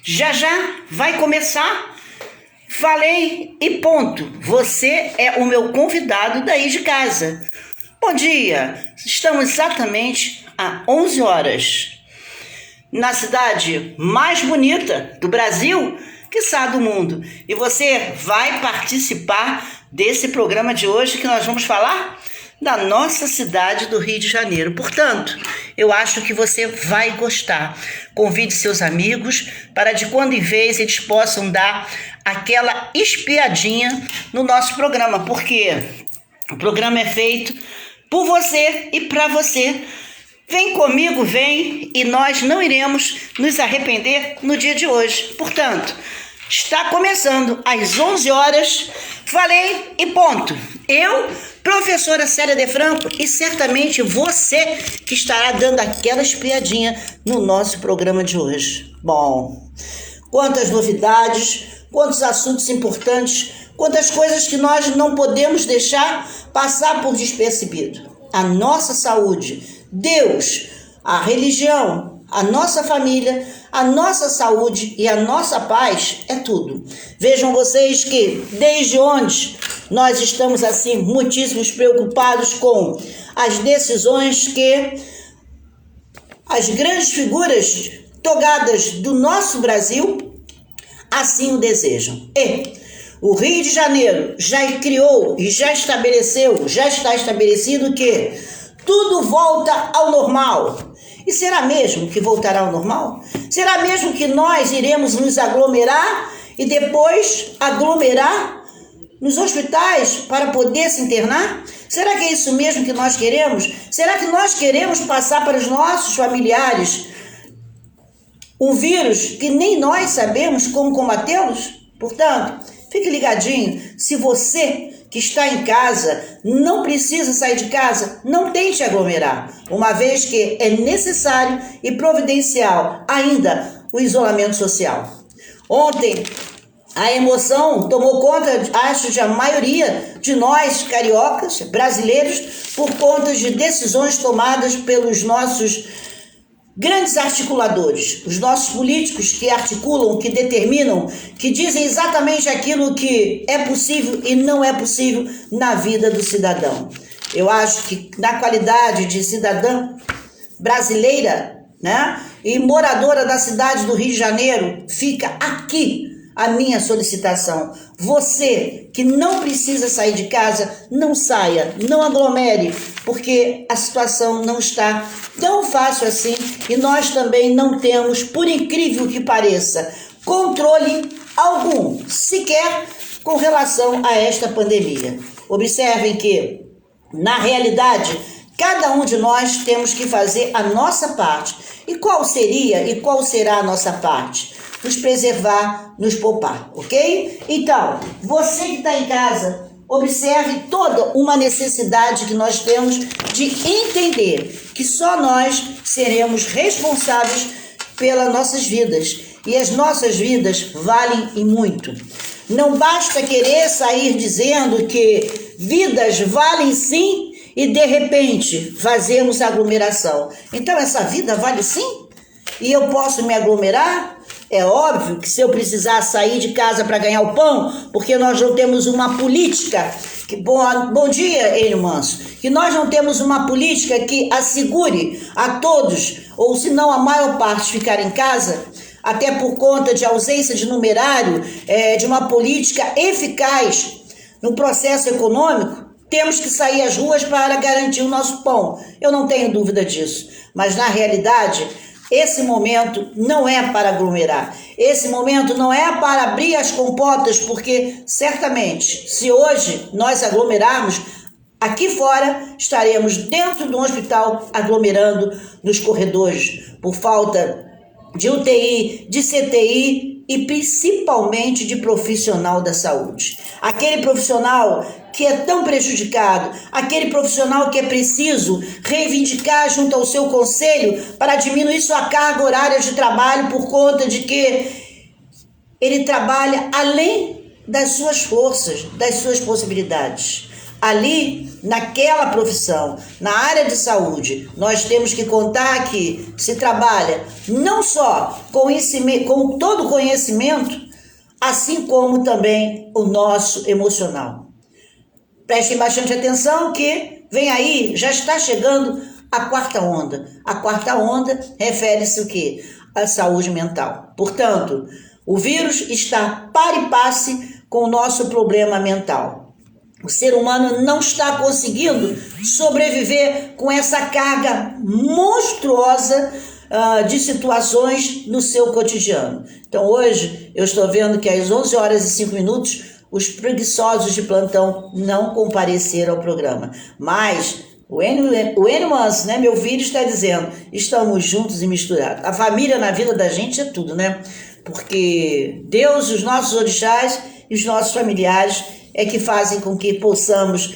Já já vai começar. Falei e ponto. Você é o meu convidado daí de casa. Bom dia. Estamos exatamente às 11 horas. Na cidade mais bonita do Brasil, quiçá do mundo. E você vai participar desse programa de hoje que nós vamos falar da nossa cidade do Rio de Janeiro. Portanto, eu acho que você vai gostar. Convide seus amigos para de quando em vez eles possam dar aquela espiadinha no nosso programa, porque o programa é feito por você e para você. Vem comigo, vem, e nós não iremos nos arrepender no dia de hoje. Portanto, está começando às 11 horas, falei e ponto. Eu, professora Célia de Franco, e certamente você que estará dando aquela espiadinha no nosso programa de hoje. Bom, quantas novidades, quantos assuntos importantes, quantas coisas que nós não podemos deixar passar por despercebido. A nossa saúde, Deus, a religião, a nossa família, a nossa saúde e a nossa paz é tudo. Vejam vocês que desde onde nós estamos assim muitíssimos preocupados com as decisões que as grandes figuras togadas do nosso Brasil assim o desejam. E o Rio de Janeiro já criou e já está estabelecido que tudo volta ao normal. E será mesmo que voltará ao normal? Será mesmo que nós iremos nos aglomerar e depois aglomerar nos hospitais para poder se internar? Será que é isso mesmo que nós queremos? Será que nós queremos passar para os nossos familiares um vírus que nem nós sabemos como combatê-los? Portanto, fique ligadinho. Se você que está em casa não precisa sair de casa, não tente aglomerar, uma vez que é necessário e providencial ainda o isolamento social. Ontem, a emoção tomou conta, acho, de a maioria de nós, cariocas, brasileiros, por conta de decisões tomadas pelos nossos grandes articuladores, os nossos políticos que articulam, que determinam, que dizem exatamente aquilo que é possível e não é possível na vida do cidadão. Eu acho que na qualidade de cidadã brasileira, né, e moradora da cidade do Rio de Janeiro, fica aqui a minha solicitação. Você que não precisa sair de casa, não saia, não aglomere, porque a situação não está tão fácil assim e nós também não temos, por incrível que pareça, controle algum, sequer com relação a esta pandemia. Observem que, na realidade, cada um de nós temos que fazer a nossa parte. E qual seria e qual será a nossa parte? Nos preservar, nos poupar, ok? Então, você que está em casa, observe toda uma necessidade que nós temos de entender que só nós seremos responsáveis pelas nossas vidas. E as nossas vidas valem e muito. Não basta querer sair dizendo que vidas valem sim e de repente fazemos aglomeração. Então essa vida vale sim? E eu posso me aglomerar? É óbvio que se eu precisar sair de casa para ganhar o pão, porque nós não temos uma política, bom dia, Enio Manso, que nós não temos uma política que assegure a todos, ou se não a maior parte, ficar em casa, até por conta de ausência de numerário, de uma política eficaz no processo econômico, temos que sair às ruas para garantir o nosso pão. Eu não tenho dúvida disso, mas na realidade esse momento não é para aglomerar, esse momento não é para abrir as comportas, porque certamente, se hoje nós aglomerarmos, aqui fora estaremos dentro do hospital aglomerando nos corredores, por falta de UTI, de CTI e principalmente de profissional da saúde. Aquele profissional que é tão prejudicado, aquele profissional que é preciso reivindicar junto ao seu conselho para diminuir sua carga horária de trabalho por conta de que ele trabalha além das suas forças, das suas possibilidades. ali naquela profissão, na área de saúde, nós temos que contar que se trabalha não só com todo o conhecimento, assim como também o nosso emocional. Prestem bastante atenção que vem aí, já está chegando a quarta onda. A quarta onda refere-se o quê? À saúde mental. Portanto, o vírus está par e passe com o nosso problema mental. O ser humano não está conseguindo sobreviver com essa carga monstruosa de situações no seu cotidiano. Então hoje eu estou vendo que às 11 horas e 5 minutos os preguiçosos de plantão não compareceram ao programa. Mas o Enemans, né, meu filho, está dizendo, estamos juntos e misturados. A família na vida da gente é tudo, né? Porque Deus, os nossos orixás e os nossos familiares é que fazem com que possamos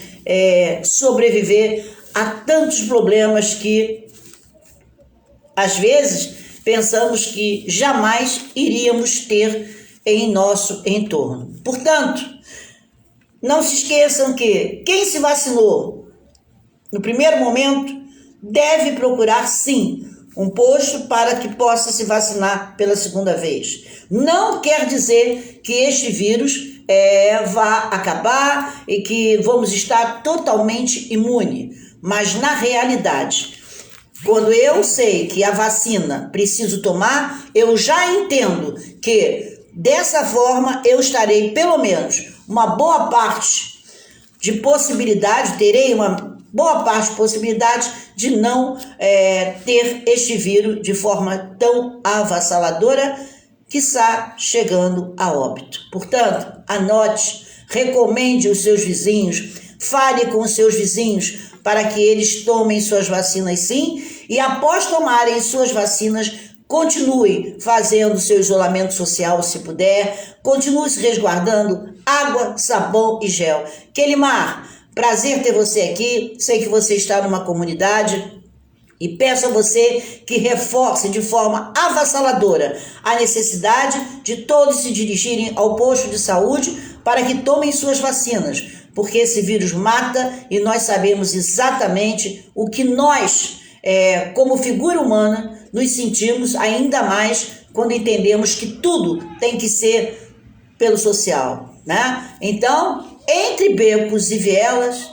sobreviver a tantos problemas que, às vezes, pensamos que jamais iríamos ter em nosso entorno. Portanto, não se esqueçam que quem se vacinou no primeiro momento deve procurar, sim, um posto para que possa se vacinar pela segunda vez. Não quer dizer que este vírus vá acabar e que vamos estar totalmente imune, mas na realidade, quando eu sei que a vacina preciso tomar, eu já entendo que dessa forma eu estarei pelo menos uma boa parte de possibilidade, terei uma boa parte de possibilidade de não ter este vírus de forma tão avassaladora, quiçá chegando a óbito. Portanto, anote, recomende os seus vizinhos, fale com os seus vizinhos para que eles tomem suas vacinas sim e após tomarem suas vacinas, continue fazendo seu isolamento social se puder, continue se resguardando, água, sabão e gel. Kelimar, prazer ter você aqui, sei que você está numa comunidade e peço a você que reforce de forma avassaladora a necessidade de todos se dirigirem ao posto de saúde para que tomem suas vacinas, porque esse vírus mata e nós sabemos exatamente o que nós, como figura humana, nos sentimos ainda mais quando entendemos que tudo tem que ser pelo social, né? Então, entre becos e vielas,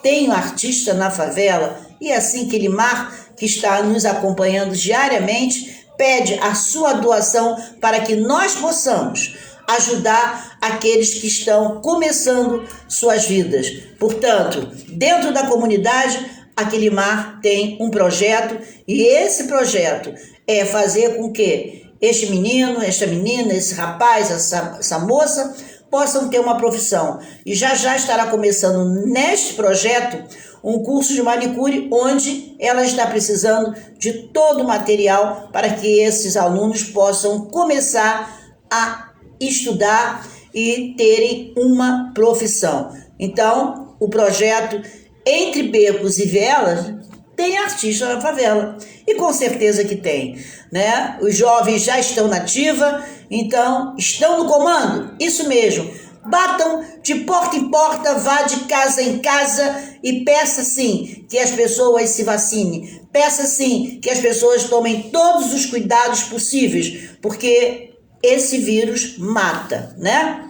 tem um artista na favela e assim Kelimar, que está nos acompanhando diariamente, pede a sua doação para que nós possamos ajudar aqueles que estão começando suas vidas. Portanto, dentro da comunidade, a Kelimar tem um projeto e esse projeto é fazer com que este menino, esta menina, esse rapaz, essa moça possam ter uma profissão. E já estará começando neste projeto um curso de manicure onde ela está precisando de todo o material para que esses alunos possam começar a estudar e terem uma profissão. Então, o projeto Entre Becos e Vielas tem artista na favela. E com certeza que tem, né? Os jovens já estão na ativa, então estão no comando. Isso mesmo. Batam de porta em porta, vá de casa em casa e peça sim que as pessoas se vacinem. Peça sim que as pessoas tomem todos os cuidados possíveis, porque esse vírus mata, né?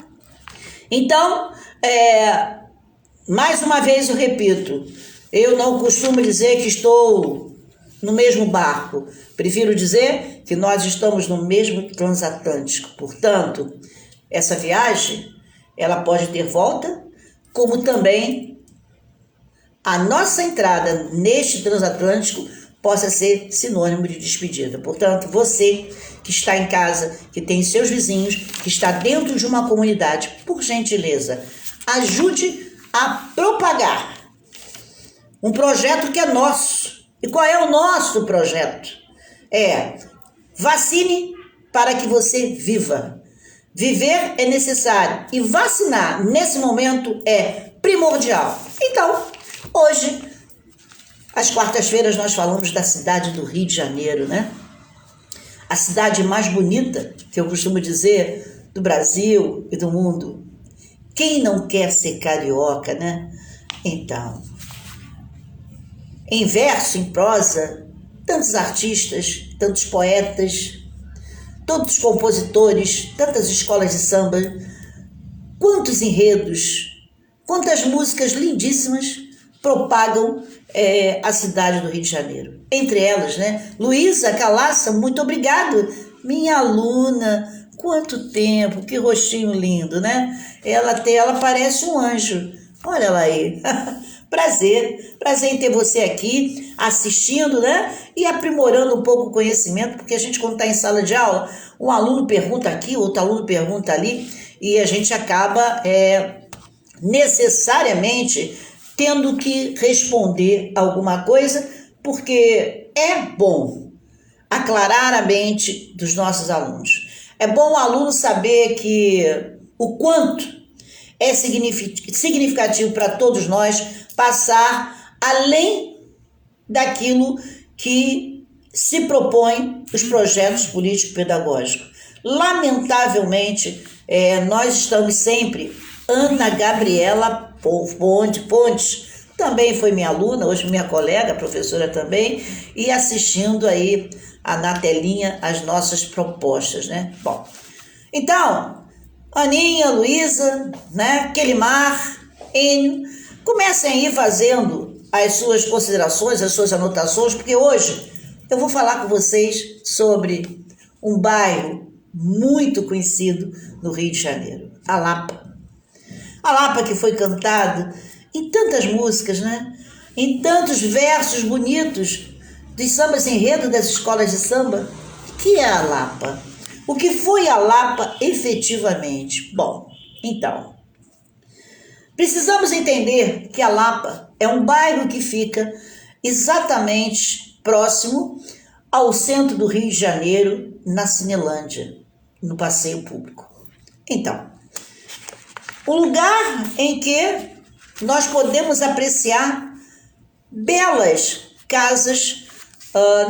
Então, mais uma vez eu repito, eu não costumo dizer que estou no mesmo barco. Prefiro dizer que nós estamos no mesmo transatlântico. Portanto, essa viagem, ela pode ter volta, como também a nossa entrada neste transatlântico possa ser sinônimo de despedida. Portanto, você que está em casa, que tem seus vizinhos, que está dentro de uma comunidade, por gentileza, ajude a propagar um projeto que é nosso. E qual é o nosso projeto? Vacine para que você viva. Viver é necessário e vacinar nesse momento é primordial. Então, hoje, às quartas-feiras, nós falamos da cidade do Rio de Janeiro, né? A cidade mais bonita, que eu costumo dizer, do Brasil e do mundo. Quem não quer ser carioca, né? Então, em verso, em prosa, tantos artistas, tantos poetas, tantos compositores, tantas escolas de samba, quantos enredos, quantas músicas lindíssimas propagam a cidade do Rio de Janeiro. Entre elas, né? Luísa Calaça, muito obrigado, minha aluna. Quanto tempo, que rostinho lindo, né? Ela parece um anjo. Olha ela aí. Prazer em ter você aqui assistindo, né? E aprimorando um pouco o conhecimento, porque a gente, quando está em sala de aula, um aluno pergunta aqui, outro aluno pergunta ali, e a gente acaba necessariamente tendo que responder alguma coisa, porque é bom aclarar a mente dos nossos alunos. É bom o aluno saber que o quanto é significativo para todos nós passar além daquilo que se propõe os projetos político-pedagógicos. Lamentavelmente, nós estamos sempre... Ana Gabriela Pontes, também foi minha aluna, hoje minha colega, professora também, e assistindo aí na telinha as nossas propostas, né? Bom, então, Aninha, Luísa, né, Kelimar, Enio, comecem aí fazendo as suas considerações, as suas anotações, porque hoje eu vou falar com vocês sobre um bairro muito conhecido no Rio de Janeiro, a Lapa. A Lapa, que foi cantado em tantas músicas, né? Em tantos versos bonitos dos sambas enredo das escolas de samba. O que é a Lapa? O que foi a Lapa efetivamente? Bom, então, precisamos entender que a Lapa é um bairro que fica exatamente próximo ao centro do Rio de Janeiro, na Cinelândia, no passeio público. Então, um lugar em que nós podemos apreciar belas casas,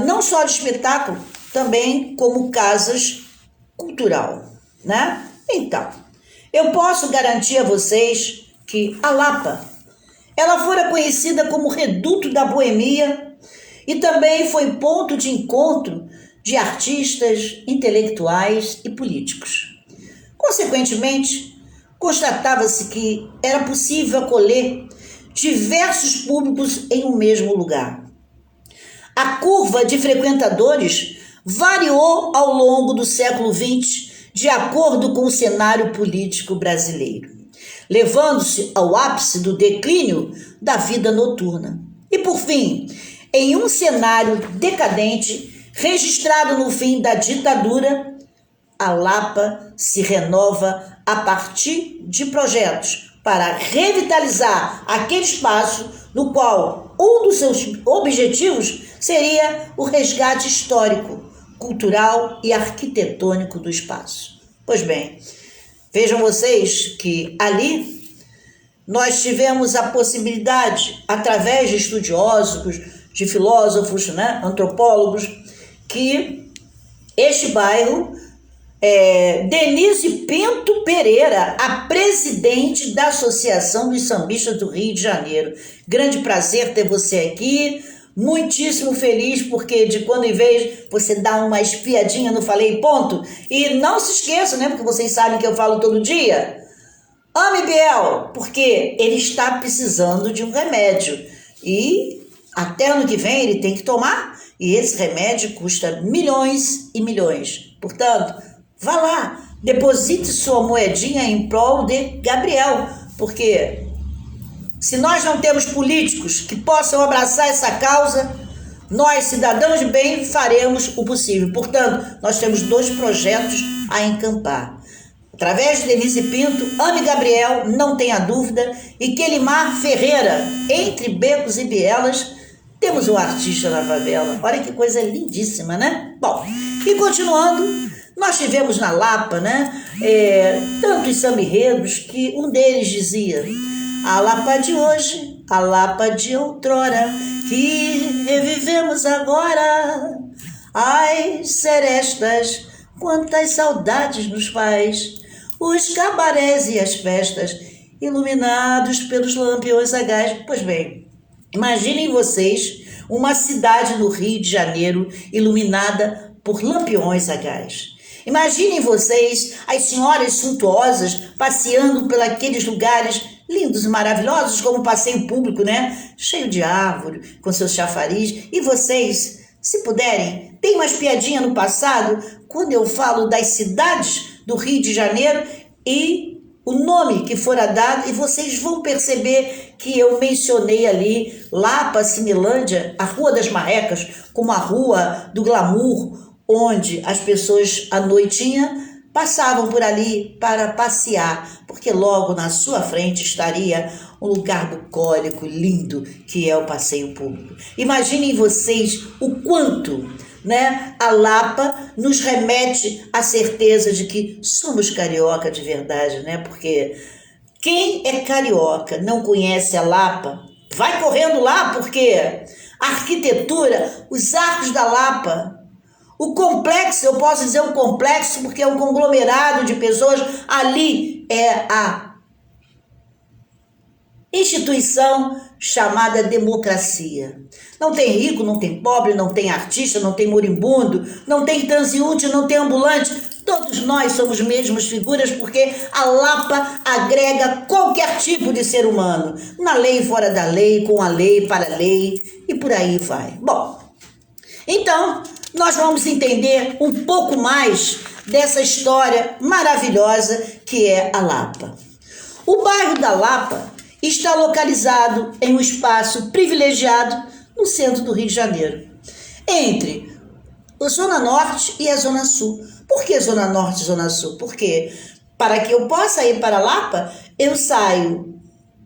não só de espetáculo, também como casas cultural, né? Então, eu posso garantir a vocês que a Lapa, ela fora conhecida como Reduto da Boemia e também foi ponto de encontro de artistas, intelectuais e políticos. Consequentemente, constatava-se que era possível acolher diversos públicos em um mesmo lugar. A curva de frequentadores variou ao longo do século XX de acordo com o cenário político brasileiro, levando-se ao ápice do declínio da vida noturna. E, por fim, em um cenário decadente, registrado no fim da ditadura, a Lapa se renova a partir de projetos para revitalizar aquele espaço no qual um dos seus objetivos seria o resgate histórico, cultural e arquitetônico do espaço. Pois bem, vejam vocês que ali nós tivemos a possibilidade, através de estudiosos, de filósofos, né, antropólogos, que este bairro, Denise Pinto Pereira, a presidente da Associação dos Sambistas do Rio de Janeiro. Grande prazer ter você aqui, muitíssimo feliz, porque de quando em vez você dá uma espiadinha no Falei Ponto. E não se esqueça, né, porque vocês sabem que eu falo todo dia, ame Biel, porque ele está precisando de um remédio. E até ano que vem ele tem que tomar, e esse remédio custa milhões e milhões. Portanto, vá lá, deposite sua moedinha em prol de Gabriel, porque se nós não temos políticos que possam abraçar essa causa, nós, cidadãos de bem, faremos o possível. Portanto, nós temos 2 projetos a encampar. Através de Denise Pinto, Ame Gabriel, não tenha dúvida, e Kelimar Ferreira, entre becos e bielas, temos um artista na favela. Olha que coisa lindíssima, né? Bom, e continuando, nós tivemos na Lapa, né, tantos samba-enredos que um deles dizia: a Lapa de hoje, a Lapa de outrora, que revivemos agora. Ai, serestas, quantas saudades nos faz os cabarés e as festas, iluminados pelos lampiões a gás. Pois bem, imaginem vocês uma cidade no Rio de Janeiro iluminada por lampiões a gás. Imaginem vocês as senhoras suntuosas passeando por aqueles lugares lindos e maravilhosos, como passeio público, né? Cheio de árvore, com seus chafariz. E vocês, se puderem, tem uma espiadinha no passado, quando eu falo das cidades do Rio de Janeiro e o nome que fora dado, e vocês vão perceber que eu mencionei ali Lapa, Cinelândia, a Rua das Marrecas, como a Rua do Glamour, onde as pessoas à noitinha passavam por ali para passear, porque logo na sua frente estaria um lugar bucólico, lindo, que é o passeio público. Imaginem vocês o quanto, né, a Lapa nos remete à certeza de que somos carioca de verdade, né? Porque quem é carioca não conhece a Lapa, vai correndo lá, porque a arquitetura, os arcos da Lapa, o complexo, eu posso dizer um complexo porque é um conglomerado de pessoas, ali é a instituição chamada democracia. Não tem rico, não tem pobre, não tem artista, não tem moribundo, não tem transeunte, não tem ambulante. Todos nós somos mesmas figuras porque a Lapa agrega qualquer tipo de ser humano. Na lei, fora da lei, com a lei, para a lei e por aí vai. Bom, então nós vamos entender um pouco mais dessa história maravilhosa que é a Lapa. O bairro da Lapa está localizado em um espaço privilegiado no centro do Rio de Janeiro, entre a Zona Norte e a Zona Sul. Por que Zona Norte e Zona Sul? Porque para que eu possa ir para a Lapa,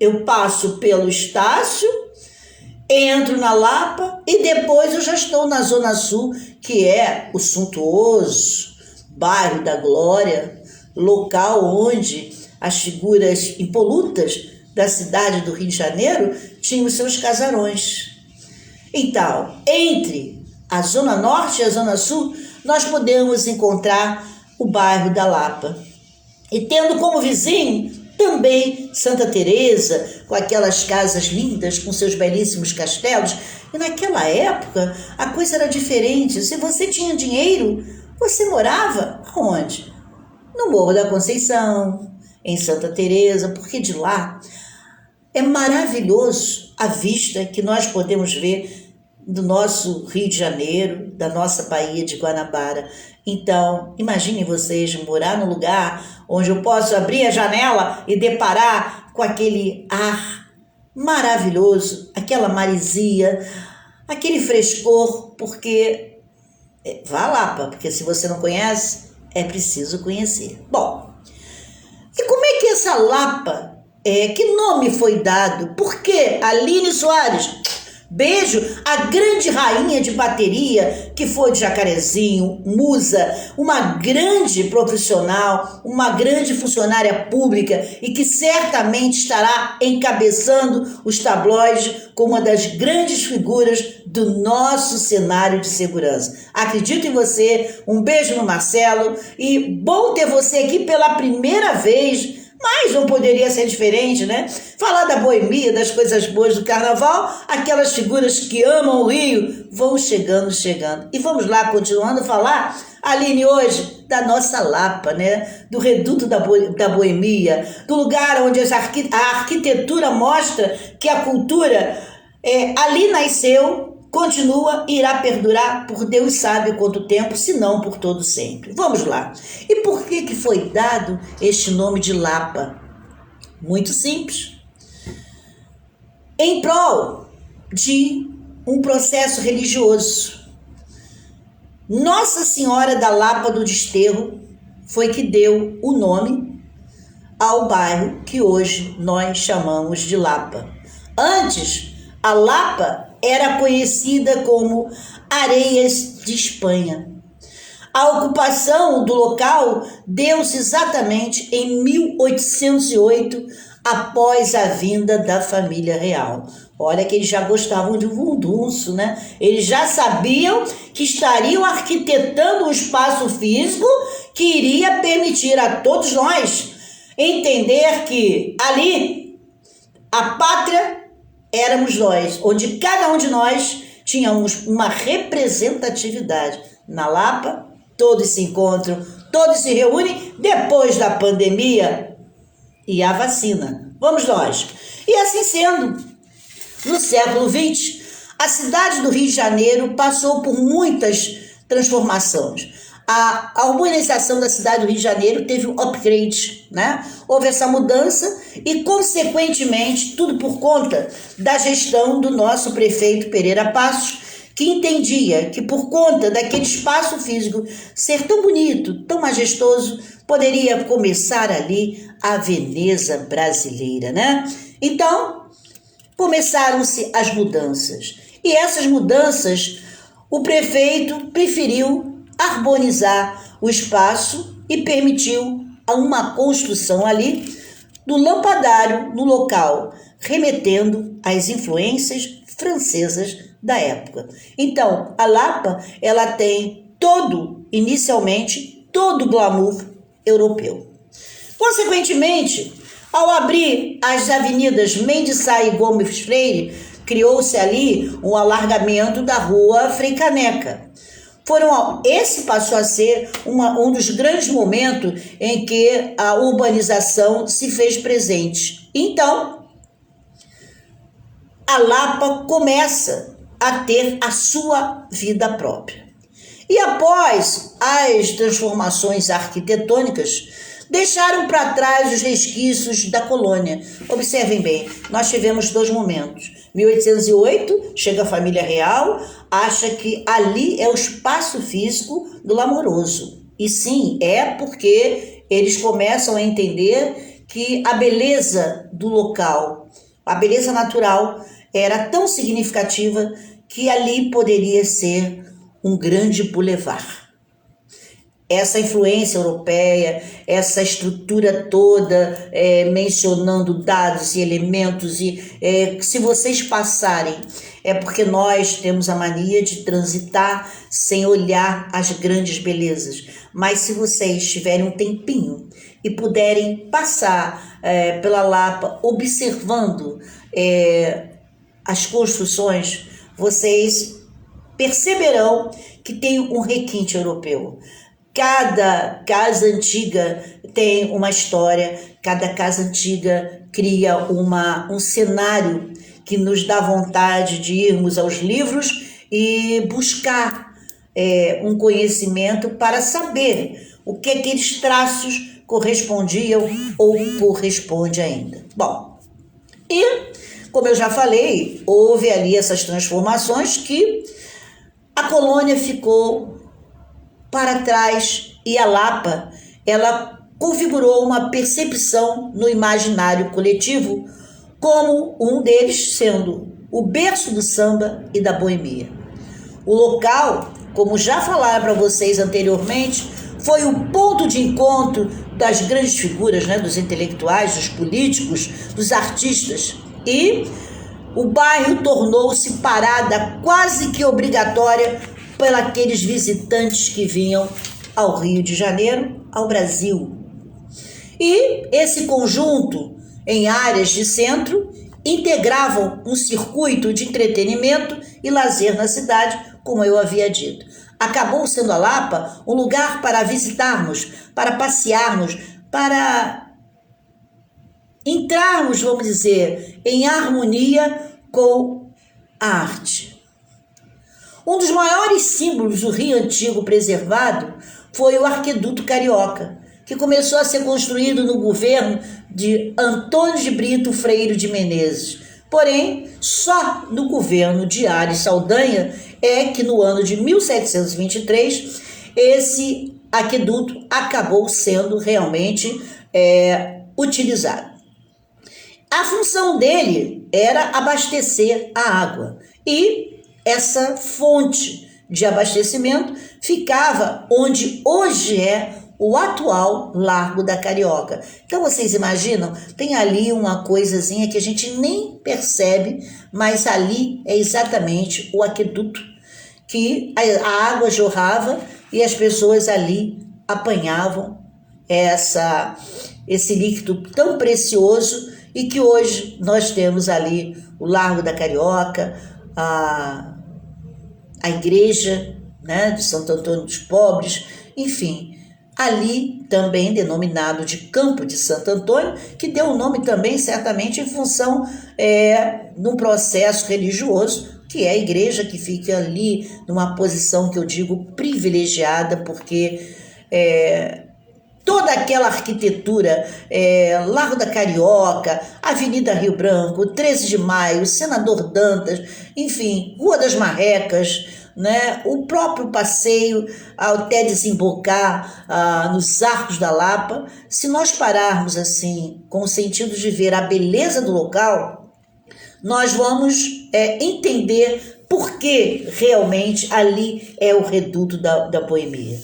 eu passo pelo Estácio, entro na Lapa e depois eu já estou na Zona Sul, que é o suntuoso bairro da Glória, local onde as figuras impolutas da cidade do Rio de Janeiro tinham seus casarões. Então, entre a Zona Norte e a Zona Sul, nós podemos encontrar o bairro da Lapa. E tendo como vizinho também Santa Teresa, com aquelas casas lindas, com seus belíssimos castelos. E naquela época, a coisa era diferente. Se você tinha dinheiro, você morava onde? No Morro da Conceição, em Santa Teresa, porque de lá é maravilhoso a vista que nós podemos ver do nosso Rio de Janeiro, da nossa Baía de Guanabara. Então, imaginem vocês morar num lugar onde eu posso abrir a janela e deparar com aquele ar maravilhoso, aquela maresia, aquele frescor, porque vá lá, porque se você não conhece, é preciso conhecer. Bom, e como é que essa Lapa, que nome foi dado? Por que Aline Soares? Beijo, a grande rainha de bateria que foi de Jacarezinho, musa, uma grande profissional, uma grande funcionária pública e que certamente estará encabeçando os tabloides como uma das grandes figuras do nosso cenário de segurança. Acredito em você, um beijo no Marcelo e bom ter você aqui pela primeira vez. Mas não poderia ser diferente, né? Falar da boemia, das coisas boas do carnaval, aquelas figuras que amam o Rio vão chegando. E vamos lá, continuando a falar, Aline, hoje, da nossa Lapa, né? Do reduto da boemia, do lugar onde a arquitetura mostra que a cultura ali nasceu, continua e irá perdurar por Deus sabe quanto tempo, se não por todo sempre. Vamos lá. E por que foi dado este nome de Lapa? Muito simples. Em prol de um processo religioso. Nossa Senhora da Lapa do Desterro foi que deu o nome ao bairro que hoje nós chamamos de Lapa. Antes, a Lapa era conhecida como Areias de Espanha. A ocupação do local deu-se exatamente em 1808, após a vinda da família real. Olha que eles já gostavam de um mundunço, né? Eles já sabiam que estariam arquitetando um espaço físico que iria permitir a todos nós entender que ali a pátria éramos nós, onde cada um de nós tínhamos uma representatividade. Na Lapa, todos se encontram, todos se reúnem depois da pandemia e a vacina. Vamos nós. E assim sendo, no século XX, a cidade do Rio de Janeiro passou por muitas transformações. A urbanização da cidade do Rio de Janeiro teve um upgrade, né? Houve essa mudança e, consequentemente, tudo por conta da gestão do nosso prefeito Pereira Passos, que entendia que, por conta daquele espaço físico ser tão bonito, tão majestoso, poderia começar ali a Veneza brasileira, né? Então, começaram-se as mudanças. E essas mudanças, o prefeito preferiu harmonizar o espaço e permitiu uma construção ali do lampadário no local, remetendo às influências francesas da época. Então, a Lapa, ela tem inicialmente, todo o glamour europeu. Consequentemente, ao abrir as avenidas Mendes Sá e Gomes Freire, criou-se ali um alargamento da rua Frei Caneca. Esse passou a ser um dos grandes momentos em que a urbanização se fez presente. Então, a Lapa começa a ter a sua vida própria. E após as transformações arquitetônicas, deixaram para trás os resquícios da colônia. Observem bem, nós tivemos dois momentos. 1808, chega a família real, acha que ali é o espaço físico do Lamoroso. E sim, é porque eles começam a entender que a beleza do local, a beleza natural, era tão significativa que ali poderia ser um grande bulevar. Essa influência europeia, essa estrutura toda, mencionando dados e elementos, se vocês passarem, é porque nós temos a mania de transitar sem olhar as grandes belezas. Mas se vocês tiverem um tempinho e puderem passar pela Lapa, observando as construções, vocês perceberão que tem um requinte europeu. Cada casa antiga tem uma história, cada casa antiga cria um cenário que nos dá vontade de irmos aos livros e buscar um conhecimento para saber o que aqueles traços correspondiam ou corresponde ainda. Bom, e como eu já falei, houve ali essas transformações que a colônia ficou para trás e a Lapa, ela configurou uma percepção no imaginário coletivo como um deles sendo o berço do samba e da boemia. O local, como já falaram para vocês anteriormente, foi o ponto de encontro das grandes figuras, né, dos intelectuais, dos políticos, dos artistas, e o bairro tornou-se parada quase que obrigatória pelos visitantes que vinham ao Rio de Janeiro, ao Brasil. E esse conjunto, em áreas de centro, integravam um circuito de entretenimento e lazer na cidade, como eu havia dito. Acabou sendo a Lapa um lugar para visitarmos, para passearmos, para entrarmos, vamos dizer, em harmonia com a arte. Um dos maiores símbolos do Rio Antigo preservado foi o Aqueduto Carioca, que começou a ser construído no governo de Antônio de Brito Freire de Menezes. Porém, só no governo de Aires Saldanha é que no ano de 1723 esse aqueduto acabou sendo realmente utilizado. A função dele era abastecer a água e essa fonte de abastecimento ficava onde hoje é o atual Largo da Carioca. Então vocês imaginam, tem ali uma coisazinha que a gente nem percebe, mas ali é exatamente o aqueduto que a água jorrava e as pessoas ali apanhavam esse líquido tão precioso e que hoje nós temos ali o Largo da Carioca, a igreja, né, de Santo Antônio dos Pobres, enfim, ali também denominado de Campo de Santo Antônio, que deu o nome também certamente em função num processo religioso, que é a igreja que fica ali numa posição que eu digo privilegiada, porque toda aquela arquitetura, Largo da Carioca, Avenida Rio Branco, 13 de Maio, Senador Dantas, enfim, Rua das Marrecas, né? O próprio passeio até desembocar nos Arcos da Lapa, se nós pararmos assim, com o sentido de ver a beleza do local, nós vamos entender por que realmente ali é o reduto da boemia.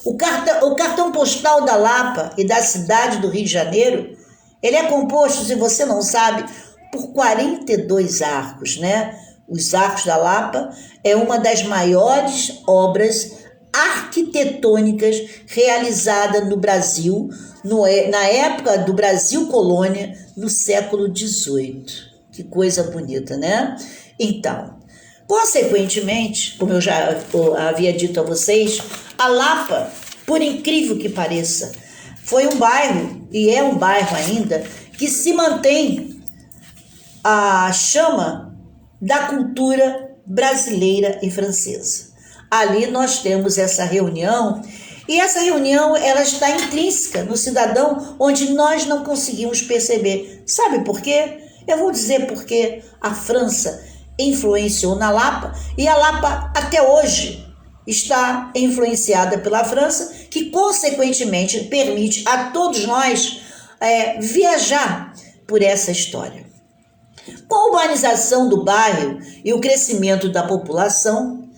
O cartão postal da Lapa e da cidade do Rio de Janeiro, ele é composto, se você não sabe, por 42 arcos, né? Os Arcos da Lapa é uma das maiores obras arquitetônicas realizada no Brasil, na época do Brasil colônia, no século XVIII. Que coisa bonita, né? Então, consequentemente, como eu já havia dito a vocês, a Lapa, por incrível que pareça, foi um bairro, e é um bairro ainda, que se mantém a chama da cultura brasileira e francesa. Ali nós temos essa reunião, e essa reunião ela está intrínseca no cidadão, onde nós não conseguimos perceber. Sabe por quê? Eu vou dizer porque a França influenciou na Lapa, e a Lapa até hoje está influenciada pela França, que consequentemente permite a todos nós viajar por essa história. Com a urbanização do bairro e o crescimento da população,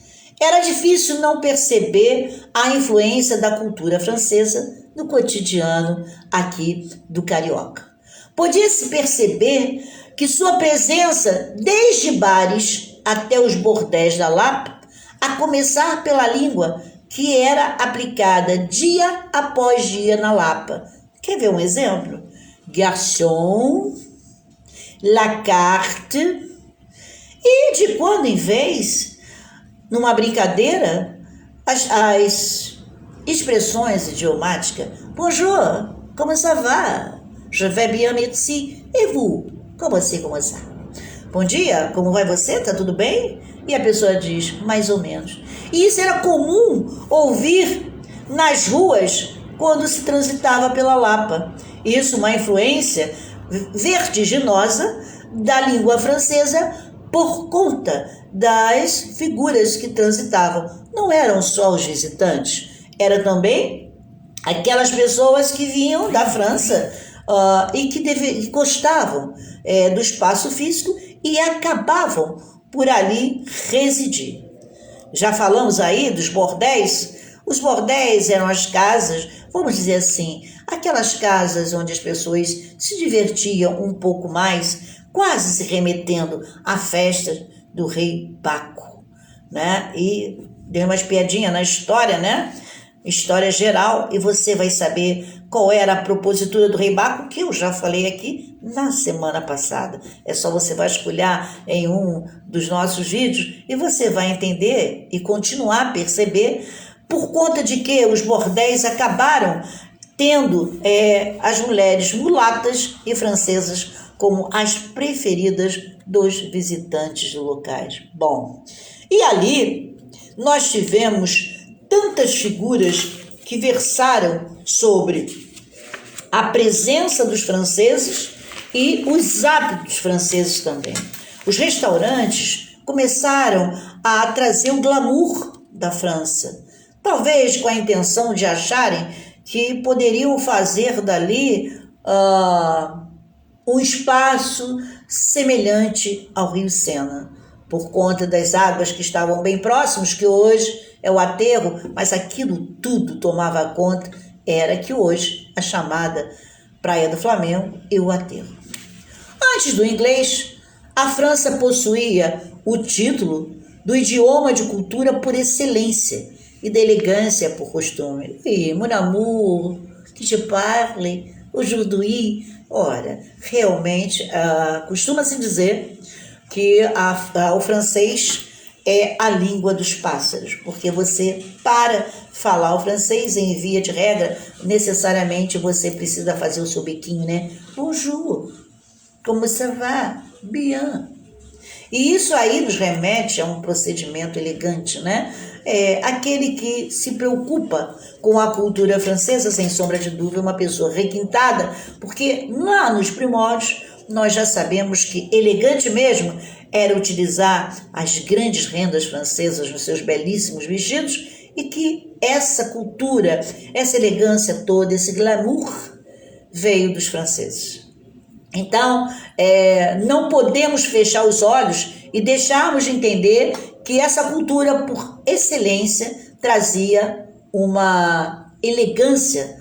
era difícil não perceber a influência da cultura francesa no cotidiano aqui do carioca. Podia-se perceber que sua presença, desde bares até os bordéis da Lapa, a começar pela língua que era aplicada dia após dia na Lapa. Quer ver um exemplo? Garçon, la carte, e de quando em vez, numa brincadeira, as expressões idiomáticas. Bonjour, comment ça va? Je vais bien, merci. Et vous? Como assim, como ça? Bom dia, como vai você? Tá tudo bem? E a pessoa diz, mais ou menos. E isso era comum ouvir nas ruas quando se transitava pela Lapa. Isso uma influência vertiginosa da língua francesa por conta das figuras que transitavam. Não eram só os visitantes, eram também aquelas pessoas que vinham da França e que gostavam do espaço físico e acabavam por ali residir. Já falamos aí dos bordéis. Os bordéis eram as casas, vamos dizer assim, aquelas casas onde as pessoas se divertiam um pouco mais, quase se remetendo à festa do rei Baco, né? E deu uma espiadinha na história, né? História geral, e você vai saber qual era a propositura do rei Baco, que eu já falei aqui na semana passada. É só você vasculhar em um dos nossos vídeos e você vai entender e continuar a perceber por conta de que os bordéis acabaram tendo as mulheres mulatas e francesas como as preferidas dos visitantes locais. Bom, e ali nós tivemos tantas figuras que versaram sobre a presença dos franceses e os hábitos franceses também. Os restaurantes começaram a trazer o glamour da França, talvez com a intenção de acharem que poderiam fazer dali um espaço semelhante ao Rio Sena, por conta das águas que estavam bem próximos, que hoje é o aterro, mas aquilo tudo tomava conta, era que hoje a chamada Praia do Flamengo e o aterro. Antes do inglês, a França possuía o título do idioma de cultura por excelência e da elegância por costume. E, mon amour, que te parle aujourd'hui. Ora, realmente, costuma-se dizer que o francês é a língua dos pássaros, porque você, para falar o francês, em via de regra, necessariamente você precisa fazer o seu biquinho, né? Bonjour, como ça va? Bien. E isso aí nos remete a um procedimento elegante, né? Aquele que se preocupa com a cultura francesa, sem sombra de dúvida, uma pessoa requintada, porque lá nos primórdios nós já sabemos que elegante mesmo era utilizar as grandes rendas francesas nos seus belíssimos vestidos e que essa cultura, essa elegância toda, esse glamour veio dos franceses. Então, não podemos fechar os olhos e deixarmos de entender que essa cultura, por excelência, trazia uma elegância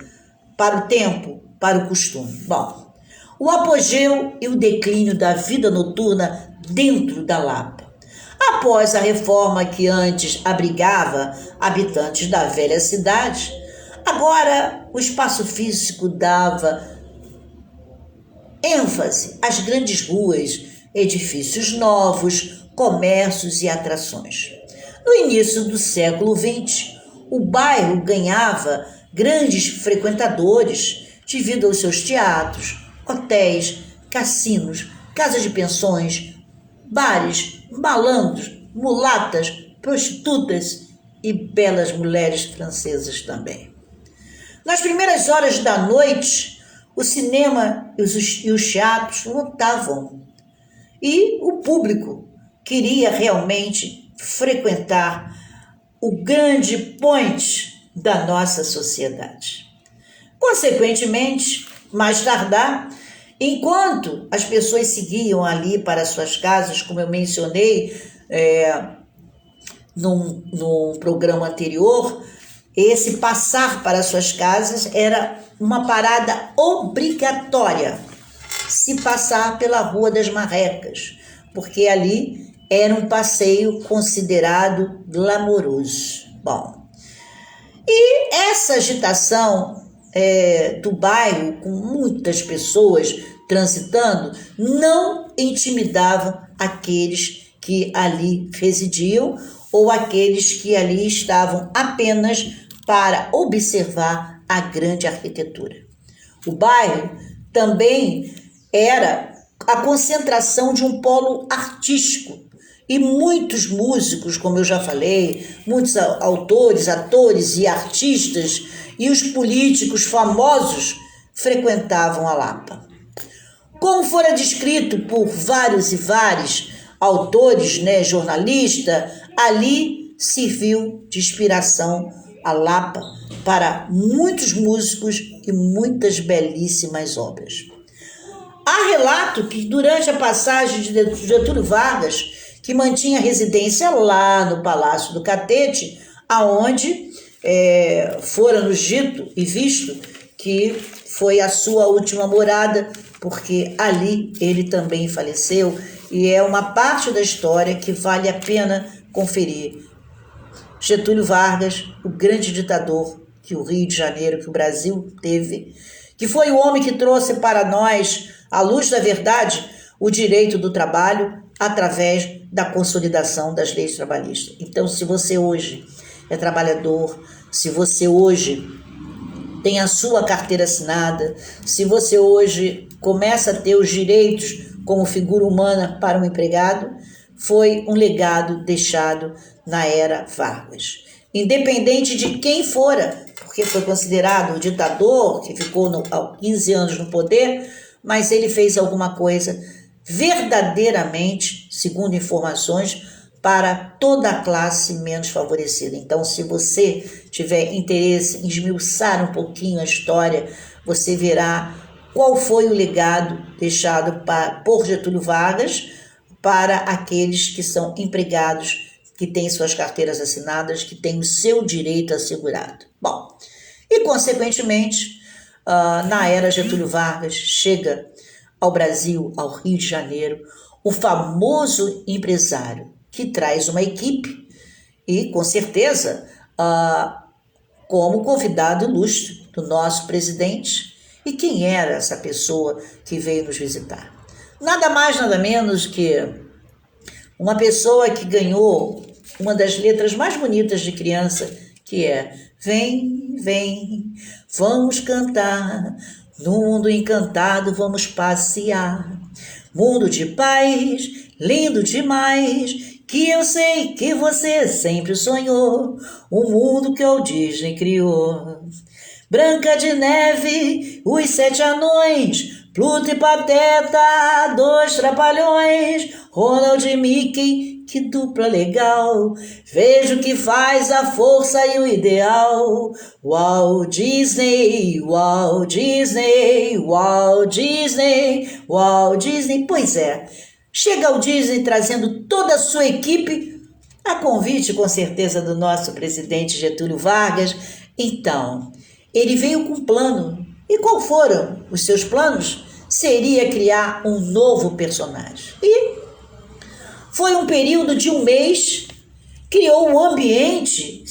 para o tempo, para o costume. Bom, o apogeu e o declínio da vida noturna dentro da Lapa. Após a reforma que antes abrigava habitantes da velha cidade, agora o espaço físico dava ênfase às grandes ruas, edifícios novos, comércios e atrações. No início do século XX, o bairro ganhava grandes frequentadores devido aos seus teatros, hotéis, cassinos, casas de pensões, bares, malandros, mulatas, prostitutas e belas mulheres francesas também. Nas primeiras horas da noite, o cinema e os teatros lotavam e o público queria realmente frequentar o grande point da nossa sociedade. Consequentemente, mais tardar, enquanto as pessoas seguiam ali para suas casas, como eu mencionei num programa anterior, esse passar para suas casas era uma parada obrigatória, se passar pela Rua das Marrecas, porque ali era um passeio considerado glamouroso. Bom, e essa agitação do bairro, com muitas pessoas transitando, não intimidava aqueles que ali residiam ou aqueles que ali estavam apenas para observar a grande arquitetura. O bairro também era a concentração de um polo artístico e muitos músicos, como eu já falei, muitos autores, atores e artistas e os políticos famosos frequentavam a Lapa. Como fora descrito por vários e vários autores, jornalistas, ali serviu de inspiração a Lapa para muitos músicos e muitas belíssimas obras. Há relato que durante a passagem de Getúlio Vargas, que mantinha residência lá no Palácio do Catete, aonde fora nos dito e visto que foi a sua última morada, porque ali ele também faleceu, e é uma parte da história que vale a pena conferir. Getúlio Vargas, o grande ditador que o Rio de Janeiro, que o Brasil teve, que foi o homem que trouxe para nós, à luz da verdade, o direito do trabalho através da consolidação das leis trabalhistas. Então, se você hoje é trabalhador, se você hoje tem a sua carteira assinada, se você hoje começa a ter os direitos como figura humana para um empregado, foi um legado deixado na era Vargas. Independente de quem fora, porque foi considerado o ditador que ficou há 15 anos no poder, mas ele fez alguma coisa verdadeiramente, segundo informações, para toda a classe menos favorecida. Então, se você tiver interesse em esmiuçar um pouquinho a história, você verá qual foi o legado deixado por Getúlio Vargas para aqueles que são empregados, que têm suas carteiras assinadas, que têm o seu direito assegurado. Bom, e consequentemente, na era Getúlio Vargas, chega ao Brasil, ao Rio de Janeiro, o famoso empresário que traz uma equipe e, com certeza, como convidado ilustre, do nosso presidente. E quem era essa pessoa que veio nos visitar? Nada mais, nada menos que uma pessoa que ganhou uma das letras mais bonitas de criança, que é: vem, vem, vamos cantar, no mundo encantado vamos passear. Mundo de paz, lindo demais, que eu sei que você sempre sonhou, o mundo que o Disney criou. Branca de Neve, os 7 anões, Pluto e Pateta, 2 trapalhões, Ronald e Mickey, que dupla legal, vejo que faz a força e o ideal. Walt Disney, Walt Disney, Walt Disney, Walt Disney. Pois é, chega o Disney trazendo toda a sua equipe, a convite com certeza do nosso presidente Getúlio Vargas. Então, ele veio com um plano. E qual foram os seus planos? Seria criar um novo personagem. E foi um período de um mês, criou um ambiente,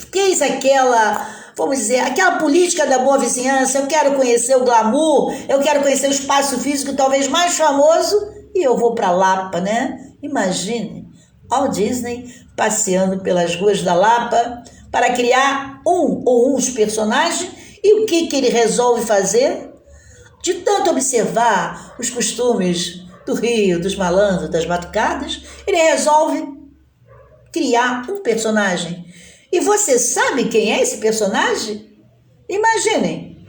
fez aquela, vamos dizer, aquela política da boa vizinhança. Eu quero conhecer o glamour, eu quero conhecer o espaço físico talvez mais famoso, e eu vou para Lapa, né? Imagine, Walt Disney passeando pelas ruas da Lapa para criar um ou uns personagens. E o que ele resolve fazer? De tanto observar os costumes do Rio, dos malandros, das batucadas, ele resolve criar um personagem. E você sabe quem é esse personagem? Imaginem,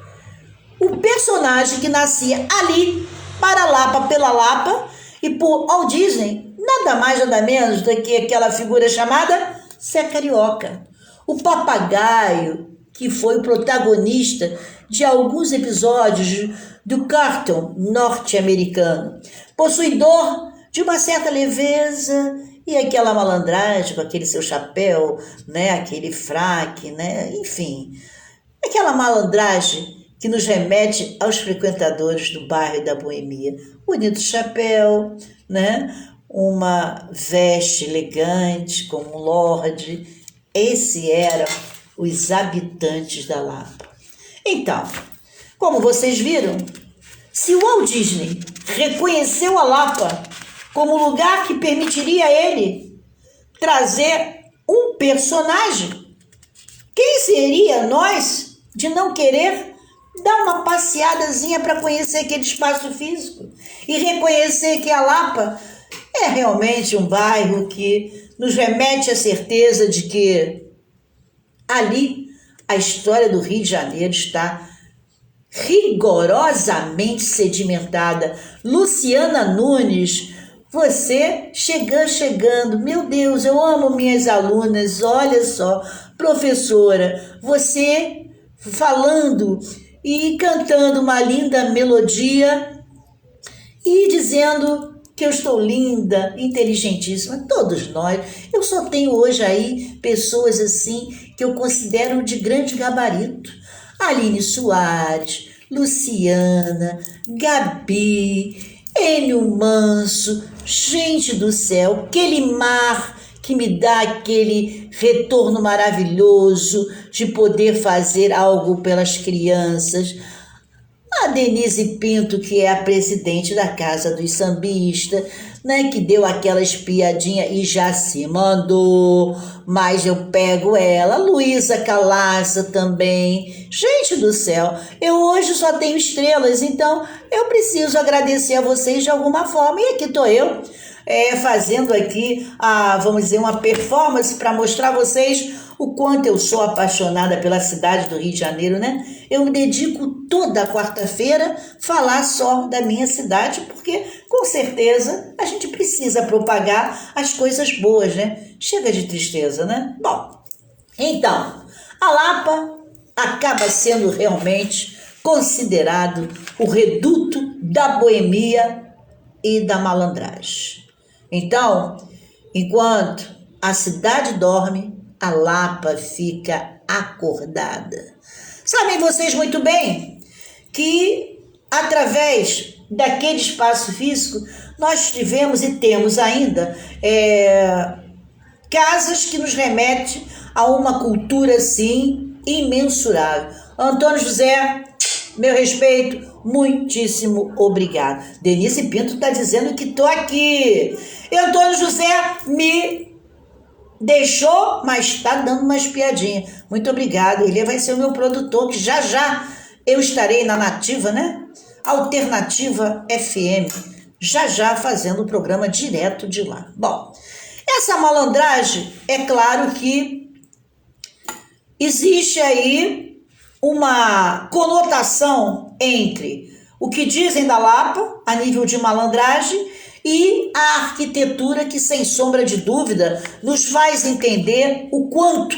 o personagem que nascia ali, para Lapa, pela Lapa, e por Walt Disney, nada mais nada menos do que aquela figura chamada Zé Carioca, o papagaio que foi o protagonista de alguns episódios do cartoon norte-americano, possuidor de uma certa leveza e aquela malandragem com aquele seu chapéu, né, aquele fraque, né, enfim, aquela malandragem que nos remete aos frequentadores do bairro da Boemia. Bonito chapéu, né, uma veste elegante como um lorde. Esse era os habitantes da Lapa. Então, como vocês viram, se o Walt Disney reconheceu a Lapa como lugar que permitiria a ele trazer um personagem, quem seria nós de não querer dar uma passeadazinha para conhecer aquele espaço físico e reconhecer que a Lapa é realmente um bairro que nos remete à certeza de que ali, a história do Rio de Janeiro está rigorosamente sedimentada. Luciana Nunes, você chegando. Meu Deus, eu amo minhas alunas. Olha só, professora, você falando e cantando uma linda melodia e dizendo que eu estou linda, inteligentíssima, todos nós. Eu só tenho hoje aí pessoas assim que eu considero de grande gabarito. Aline Soares, Luciana, Gabi, Enio Manso, gente do céu, aquele mar que me dá aquele retorno maravilhoso de poder fazer algo pelas crianças. A Denise Pinto, que é a presidente da Casa dos Sambistas, né, que deu aquela espiadinha e já se mandou, mas eu pego ela. Luísa Calaça também. Gente do céu, eu hoje só tenho estrelas, então eu preciso agradecer a vocês de alguma forma. E aqui estou eu, fazendo aqui, vamos dizer, uma performance para mostrar a vocês o quanto eu sou apaixonada pela cidade do Rio de Janeiro, né? Eu me dedico toda quarta-feira a falar só da minha cidade, porque com certeza a gente precisa propagar as coisas boas, né? Chega de tristeza, né? Bom, então, a Lapa acaba sendo realmente considerado o reduto da boemia e da malandragem. Então, enquanto a cidade dorme, a Lapa fica acordada. Sabem vocês muito bem que, através daquele espaço físico, nós tivemos e temos ainda casas que nos remetem a uma cultura, assim, imensurável. Antônio José, meu respeito, muitíssimo obrigado. Denise Pinto está dizendo que estou aqui. E Antônio José me deixou, mas está dando uma espiadinha. Muito obrigado. Ele vai ser o meu produtor, que já já eu estarei na Nativa, né? Alternativa FM, já já fazendo o programa direto de lá. Bom, essa malandragem, é claro que existe aí uma conotação entre o que dizem da Lapa, a nível de malandragem, e a arquitetura que, sem sombra de dúvida, nos faz entender o quanto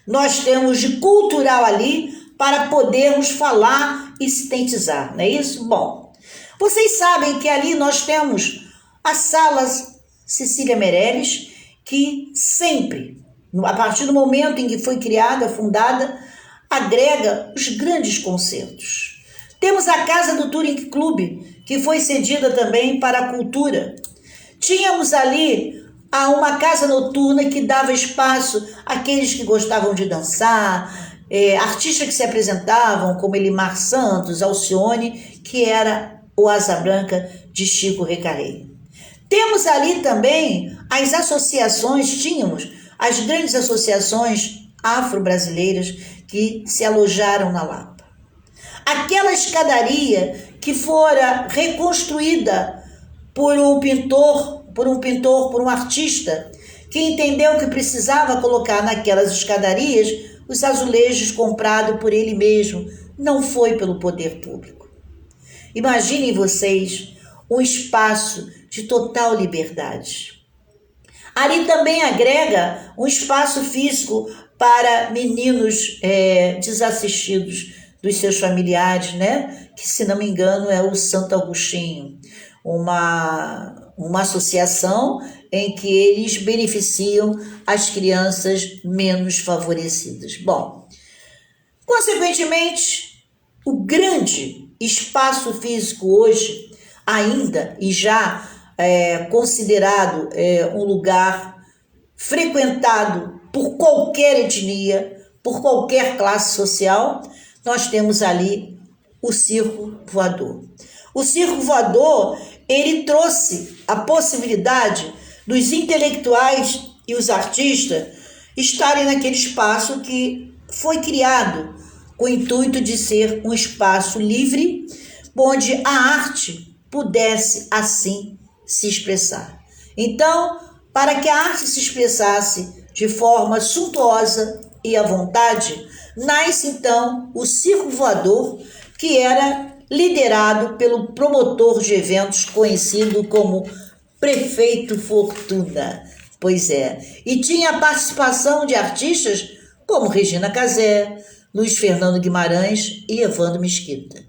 nós temos de cultural ali para podermos falar e sintetizar, não é isso? Bom, vocês sabem que ali nós temos a Sala Cecília Meirelles, que sempre, a partir do momento em que foi criada, fundada, agrega os grandes concertos. Temos a Casa do Touring Club, que foi cedida também para a cultura. Tínhamos ali uma casa noturna que dava espaço àqueles que gostavam de dançar, artistas que se apresentavam, como Elimar Santos, Alcione, que era o Asa Branca de Chico Recarrey. Temos ali também as associações, tínhamos as grandes associações afro-brasileiras que se alojaram na Lapa. Aquela escadaria que fora reconstruída por um artista que entendeu que precisava colocar naquelas escadarias os azulejos comprados por ele mesmo, não foi pelo poder público. Imaginem vocês um espaço de total liberdade. Ali também agrega um espaço físico para meninos desassistidos dos seus familiares, né? Que, se não me engano, é o Santo Agostinho, uma associação em que eles beneficiam as crianças menos favorecidas. Bom, consequentemente, o grande espaço físico hoje, ainda e já considerado um lugar frequentado por qualquer etnia, por qualquer classe social, nós temos ali o Circo Voador. O Circo Voador, ele trouxe a possibilidade dos intelectuais e os artistas estarem naquele espaço que foi criado com o intuito de ser um espaço livre, onde a arte pudesse assim se expressar. Então, para que a arte se expressasse de forma suntuosa e à vontade, nasce então o Circo Voador, que era liderado pelo promotor de eventos conhecido como Prefeito Fortuna. Pois é, e tinha a participação de artistas como Regina Casé, Luiz Fernando Guimarães e Evandro Mesquita.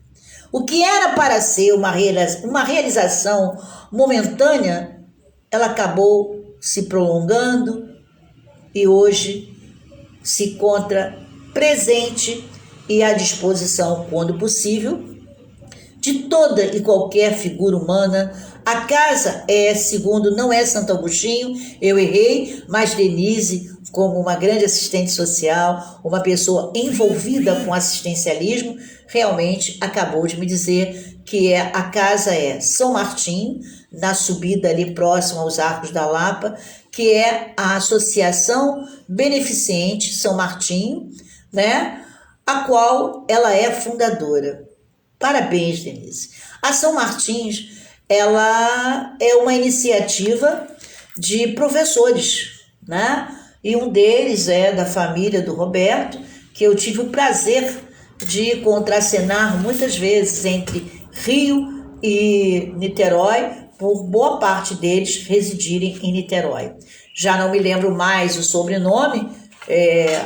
O que era para ser uma realização momentânea, ela acabou se prolongando e hoje se encontra presente e à disposição, quando possível, de toda e qualquer figura humana. A casa segundo, não é Santo Agostinho, eu errei, mas Denise, como uma grande assistente social, uma pessoa envolvida com assistencialismo, realmente acabou de me dizer que a casa é São Martim, na subida ali próximo aos Arcos da Lapa, que é a Associação Beneficente São Martim, né, a qual ela é fundadora. Parabéns, Denise. A São Martins, ela é uma iniciativa de professores, né? E um deles é da família do Roberto, que eu tive o prazer de contracenar muitas vezes entre Rio e Niterói, por boa parte deles residirem em Niterói. Já não me lembro mais o sobrenome,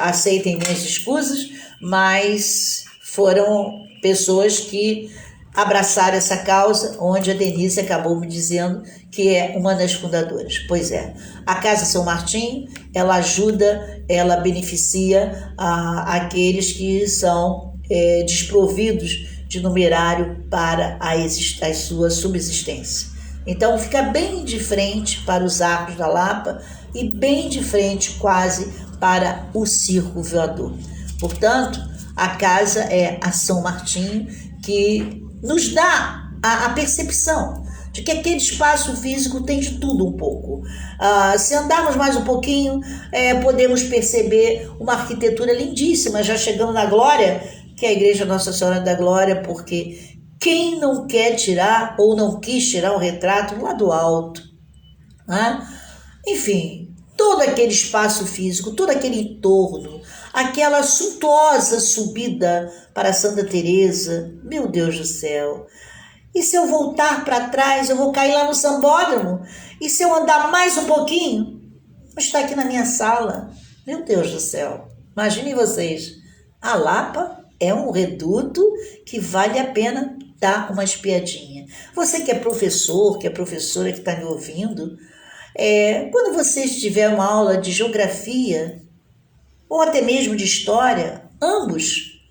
aceitem minhas escusas, mas foram pessoas que abraçaram essa causa, onde a Denise acabou me dizendo que é uma das fundadoras. Pois é, a Casa São Martim, ela ajuda, ela beneficia aqueles que são desprovidos de numerário para a sua subsistência. Então fica bem de frente para os Arcos da Lapa e bem de frente quase para o Circo Voador. Portanto, A casa é a São Martinho, que nos dá a percepção de que aquele espaço físico tem de tudo um pouco. Se andarmos mais um pouquinho, podemos perceber uma arquitetura lindíssima, já chegando na Glória, que é a Igreja Nossa Senhora da Glória, porque quem não quer tirar ou não quis tirar um retrato lá do alto, né? Enfim, todo aquele espaço físico, todo aquele entorno, aquela suntuosa subida para Santa Teresa, meu Deus do céu. E se eu voltar para trás, eu vou cair lá no Sambódromo? E se eu andar mais um pouquinho? Está aqui na minha sala. Meu Deus do céu. Imaginem vocês. A Lapa é um reduto que vale a pena dar uma espiadinha. Você que é professor, que é professora que está me ouvindo, quando você tiver uma aula de geografia, ou até mesmo de história, ambos,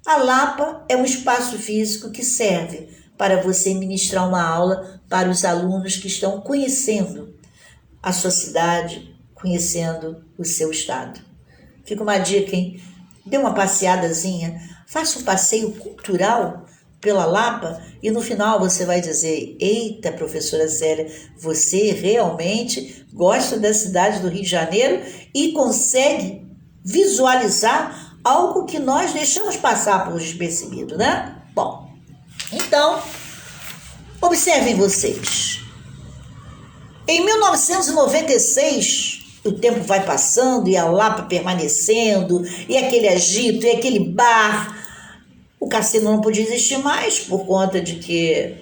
a Lapa é um espaço físico que serve para você ministrar uma aula para os alunos que estão conhecendo a sua cidade, conhecendo o seu estado. Fica uma dica, hein? Dê uma passeadazinha, faça um passeio cultural pela Lapa e no final você vai dizer: eita, professora Zélia, você realmente gosta da cidade do Rio de Janeiro e consegue visualizar algo que nós deixamos passar por despercebido, né? Bom, então, observem vocês. Em 1996, o tempo vai passando e a Lapa permanecendo, e aquele agito, e aquele bar. O cassino não podia existir mais por conta de que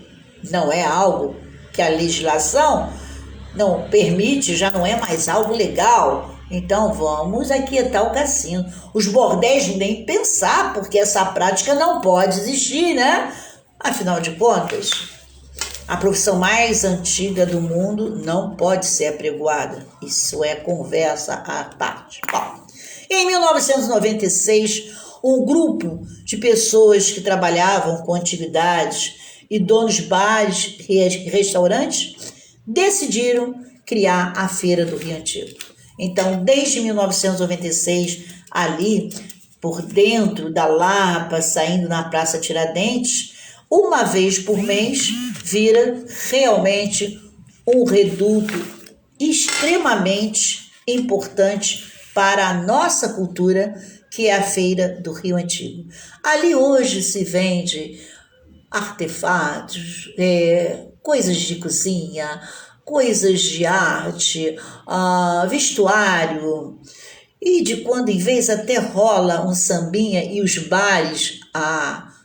não é algo que a legislação não permite, já não é mais algo legal. Então vamos aquietar o cassino. Os bordéis nem pensar, porque essa prática não pode existir, né? Afinal de contas, a profissão mais antiga do mundo não pode ser apregoada. Isso é conversa à parte. Bom, em 1996, um grupo de pessoas que trabalhavam com antiguidades e donos de bares e restaurantes decidiram criar a Feira do Rio Antigo. Então, desde 1996, ali por dentro da Lapa, saindo na Praça Tiradentes, uma vez por mês, vira realmente um reduto extremamente importante para a nossa cultura, que é a Feira do Rio Antigo. Ali hoje se vende artefatos, coisas de cozinha, coisas de arte, vestuário, e de quando em vez até rola um sambinha e os bares,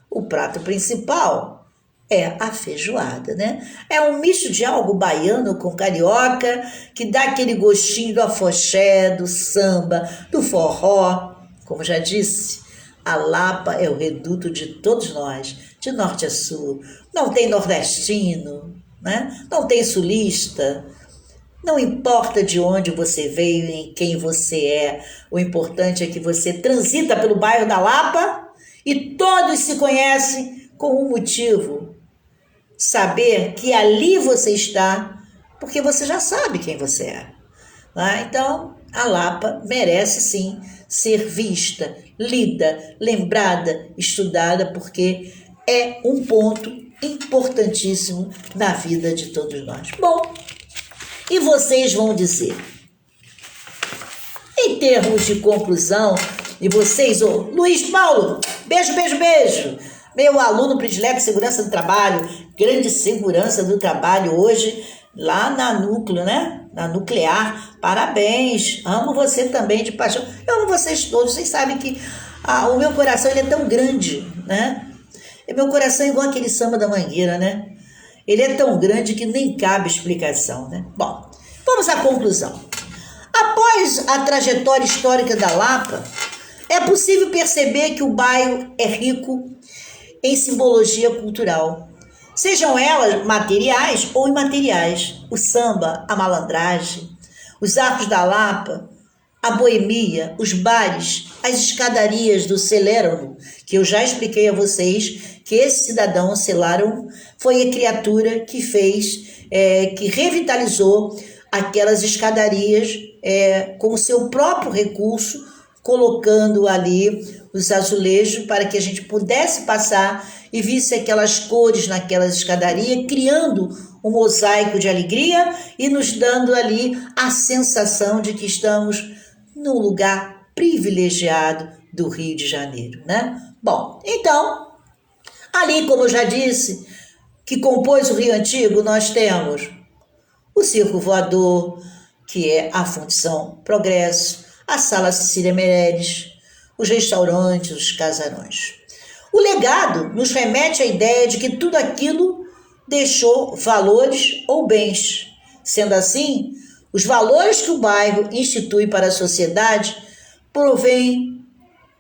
o prato principal é a feijoada, né? É um misto de algo baiano com carioca, que dá aquele gostinho do afoxé, do samba, do forró. Como já disse, a Lapa é o reduto de todos nós, de norte a sul. Não tem nordestino, né? Não tem sulista. Não importa de onde você veio, em quem você é. O importante é que você transita pelo bairro da Lapa e todos se conhecem com um motivo. Saber que ali você está, porque você já sabe quem você é. Né? Então, a Lapa merece sim ser vista, lida, lembrada, estudada, porque é um ponto importantíssimo na vida de todos nós. Bom, e vocês vão dizer, em termos de conclusão, e vocês, Luiz Paulo, beijo, beijo, beijo, meu aluno predileto de segurança do trabalho, grande segurança do trabalho hoje, lá na Núcleo, né? Na Nuclear, parabéns, amo você também de paixão, eu amo vocês todos, vocês sabem que o meu coração ele é tão grande, né? E meu coração é igual aquele samba da Mangueira, né? Ele é tão grande que nem cabe explicação, né? Bom, vamos à conclusão. Após a trajetória histórica da Lapa, é possível perceber que o bairro é rico em simbologia cultural, sejam elas materiais ou imateriais. O samba, a malandragem, os arcos da Lapa, a boemia, os bares, as escadarias do Celérano, que eu já expliquei a vocês que esse cidadão, Celérano, foi a criatura que fez, que revitalizou aquelas escadarias com o seu próprio recurso, colocando ali dos azulejos para que a gente pudesse passar e visse aquelas cores naquelas escadarias, criando um mosaico de alegria e nos dando ali a sensação de que estamos num lugar privilegiado do Rio de Janeiro, né? Bom, então, ali, como eu já disse, que compôs o Rio Antigo, nós temos o Circo Voador, que é a Fundição Progresso, a Sala Cecília Meirelles, os restaurantes, os casarões. O legado nos remete à ideia de que tudo aquilo deixou valores ou bens. Sendo assim, os valores que o bairro institui para a sociedade provêm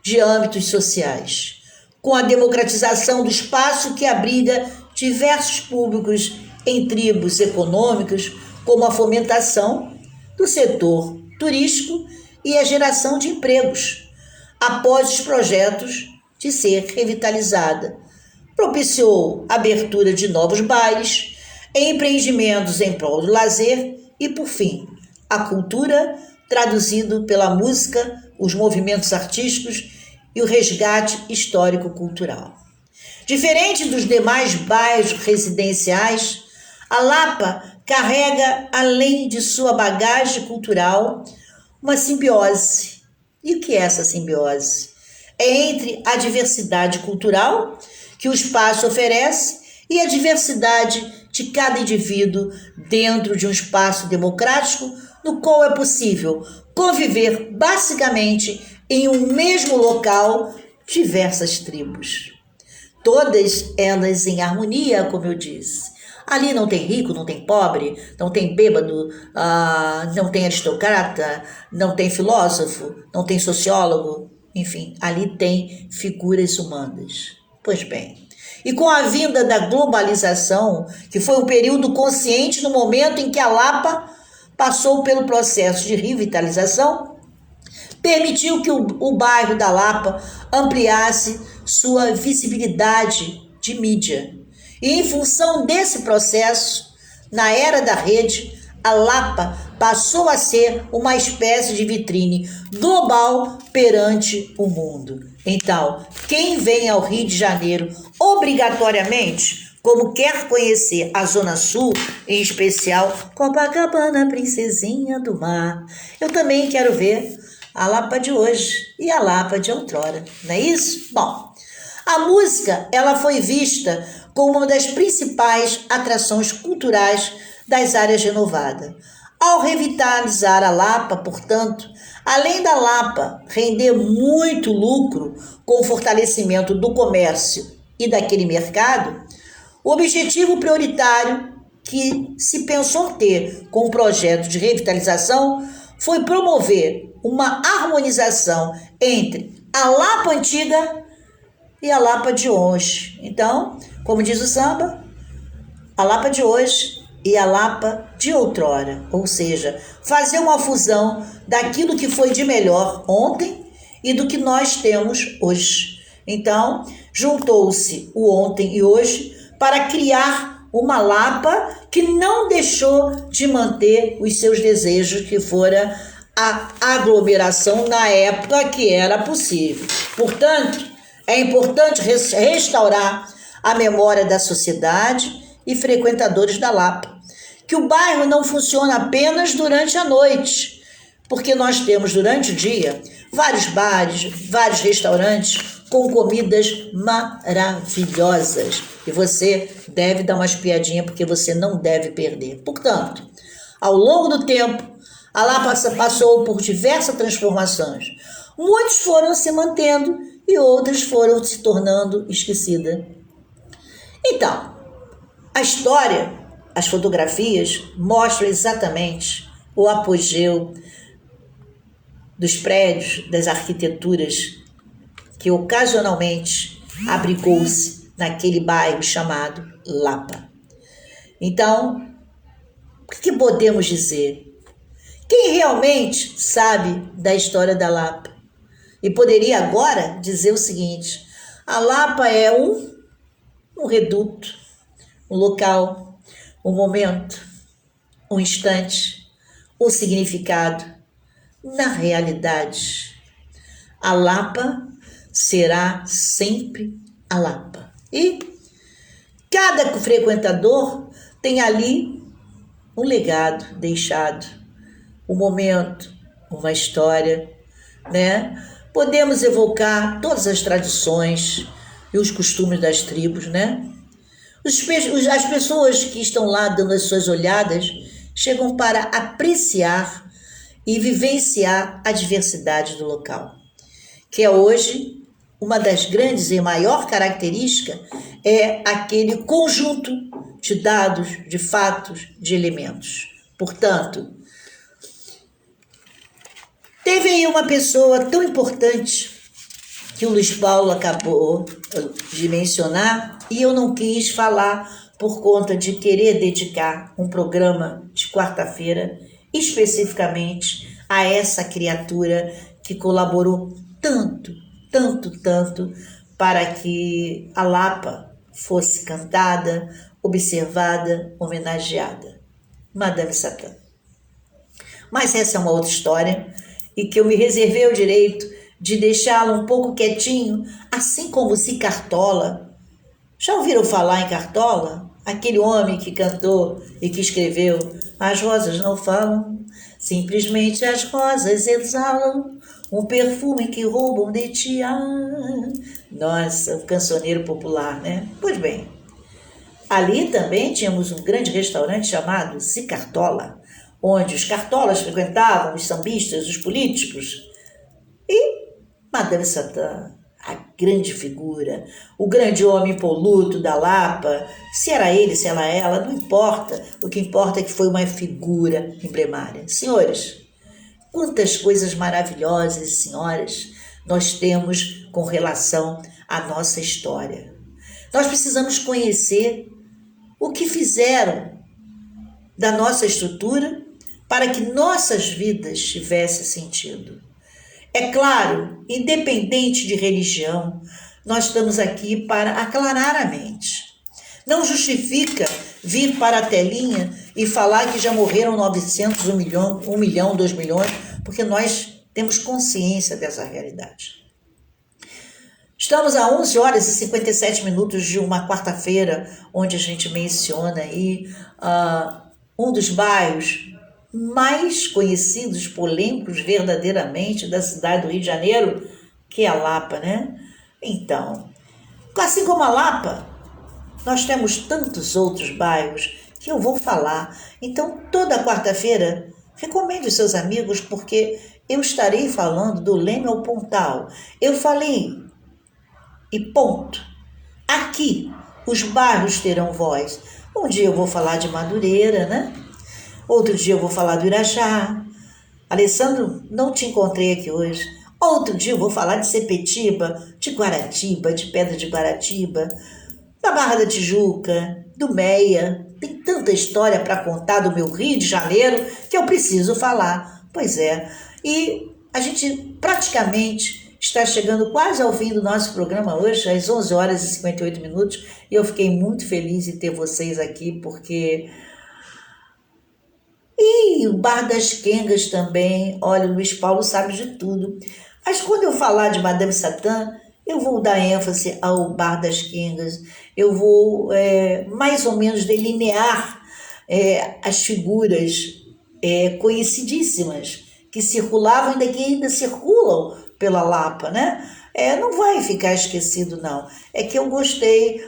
de âmbitos sociais, com a democratização do espaço que abriga diversos públicos em tribos econômicas, como a fomentação do setor turístico e a geração de empregos, após os projetos de ser revitalizada. Propiciou a abertura de novos bares, empreendimentos em prol do lazer e, por fim, a cultura, traduzido pela música, os movimentos artísticos e o resgate histórico-cultural. Diferente dos demais bairros residenciais, a Lapa carrega, além de sua bagagem cultural, uma simbiose. E o que é essa simbiose? É entre a diversidade cultural que o espaço oferece e a diversidade de cada indivíduo dentro de um espaço democrático no qual é possível conviver basicamente em um mesmo local diversas tribos. Todas elas em harmonia, como eu disse. Ali não tem rico, não tem pobre, não tem bêbado, não tem aristocrata, não tem filósofo, não tem sociólogo. Enfim, ali tem figuras humanas. Pois bem, e com a vinda da globalização, que foi um período consciente no momento em que a Lapa passou pelo processo de revitalização, permitiu que o bairro da Lapa ampliasse sua visibilidade de mídia. E em função desse processo, na era da rede, a Lapa passou a ser uma espécie de vitrine global perante o mundo. Então, quem vem ao Rio de Janeiro obrigatoriamente, como quer conhecer a Zona Sul, em especial Copacabana, Princesinha do Mar, eu também quero ver a Lapa de hoje e a Lapa de outrora, não é isso? Bom, a música ela foi vista como uma das principais atrações culturais das áreas renovadas. Ao revitalizar a Lapa, portanto, além da Lapa render muito lucro com o fortalecimento do comércio e daquele mercado, o objetivo prioritário que se pensou ter com o projeto de revitalização foi promover uma harmonização entre a Lapa antiga e a Lapa de hoje. Então, como diz o samba, a Lapa de hoje e a Lapa de outrora, ou seja, fazer uma fusão daquilo que foi de melhor ontem e do que nós temos hoje. Então, juntou-se o ontem e hoje para criar uma Lapa que não deixou de manter os seus desejos, que fora a aglomeração na época que era possível. Portanto, é importante restaurar a memória da sociedade e frequentadores da Lapa, que o bairro não funciona apenas durante a noite, porque nós temos durante o dia vários bares, vários restaurantes com comidas maravilhosas e você deve dar uma espiadinha porque você não deve perder. Portanto, ao longo do tempo, a Lapa passou por diversas transformações. Muitos foram se mantendo e outros foram se tornando esquecidas. Então, a história, as fotografias mostram exatamente o apogeu dos prédios, das arquiteturas que ocasionalmente abrigou-se naquele bairro chamado Lapa. Então, o que podemos dizer? Quem realmente sabe da história da Lapa? E poderia agora dizer o seguinte: a Lapa é um reduto, um local, um momento, um instante, um significado. Na realidade, a Lapa será sempre a Lapa. E cada frequentador tem ali um legado deixado, um momento, uma história, né? Podemos evocar todas as tradições e os costumes das tribos, né? As pessoas que estão lá dando as suas olhadas chegam para apreciar e vivenciar a diversidade do local, que é hoje uma das grandes e maior características é aquele conjunto de dados, de fatos, de elementos. Portanto, teve aí uma pessoa tão importante que o Luiz Paulo acabou de mencionar e eu não quis falar por conta de querer dedicar um programa de quarta-feira especificamente a essa criatura que colaborou tanto para que a Lapa fosse cantada, observada, homenageada. Madame Satã. Mas essa é uma outra história e que eu me reservei o direito de deixá-la um pouco quietinho, assim como se Cartola. Já ouviram falar em Cartola? Aquele homem que cantou e que escreveu As rosas não falam, simplesmente as rosas exalam um perfume que roubam de ti. Nossa, o cancioneiro popular, né? Pois bem, ali também tínhamos um grande restaurante chamado Cicartola, onde os cartolas frequentavam, os sambistas, os políticos. E Madame Satã, a grande figura, o grande homem impoluto da Lapa, se era ele, se era ela, não importa. O que importa é que foi uma figura emblemária. Senhores, quantas coisas maravilhosas, senhoras, nós temos com relação à nossa história. Nós precisamos conhecer o que fizeram da nossa estrutura para que nossas vidas tivessem sentido. É claro, independente de religião, nós estamos aqui para aclarar a mente. Não justifica vir para a telinha e falar que já morreram 900, 1 milhão, 2 milhões, porque nós temos consciência dessa realidade. Estamos a 11 horas e 57 minutos de uma quarta-feira, onde a gente menciona aí um dos bairros mais conhecidos, polêmicos verdadeiramente da cidade do Rio de Janeiro, que é a Lapa, né? Então, assim como a Lapa, nós temos tantos outros bairros que eu vou falar. Então, toda quarta-feira, recomende os seus amigos, porque eu estarei falando do Leme ao Pontal. Eu falei e ponto. Aqui, os bairros terão voz. Um dia eu vou falar de Madureira, né? Outro dia eu vou falar do Irajá. Alessandro, não te encontrei aqui hoje. Outro dia eu vou falar de Sepetiba, de Guaratiba, de Pedra de Guaratiba, da Barra da Tijuca, do Meia. Tem tanta história para contar do meu Rio de Janeiro que eu preciso falar. Pois é. E a gente praticamente está chegando quase ao fim do nosso programa hoje, às 11 horas e 58 minutos. E eu fiquei muito feliz em ter vocês aqui, porque... E o Bar das Quengas também, olha, o Luiz Paulo sabe de tudo. Mas quando eu falar de Madame Satã, eu vou dar ênfase ao Bar das Quengas, eu vou mais ou menos delinear as figuras conhecidíssimas que circulavam e que ainda circulam pela Lapa, né? Não vai ficar esquecido, não. É que eu gostei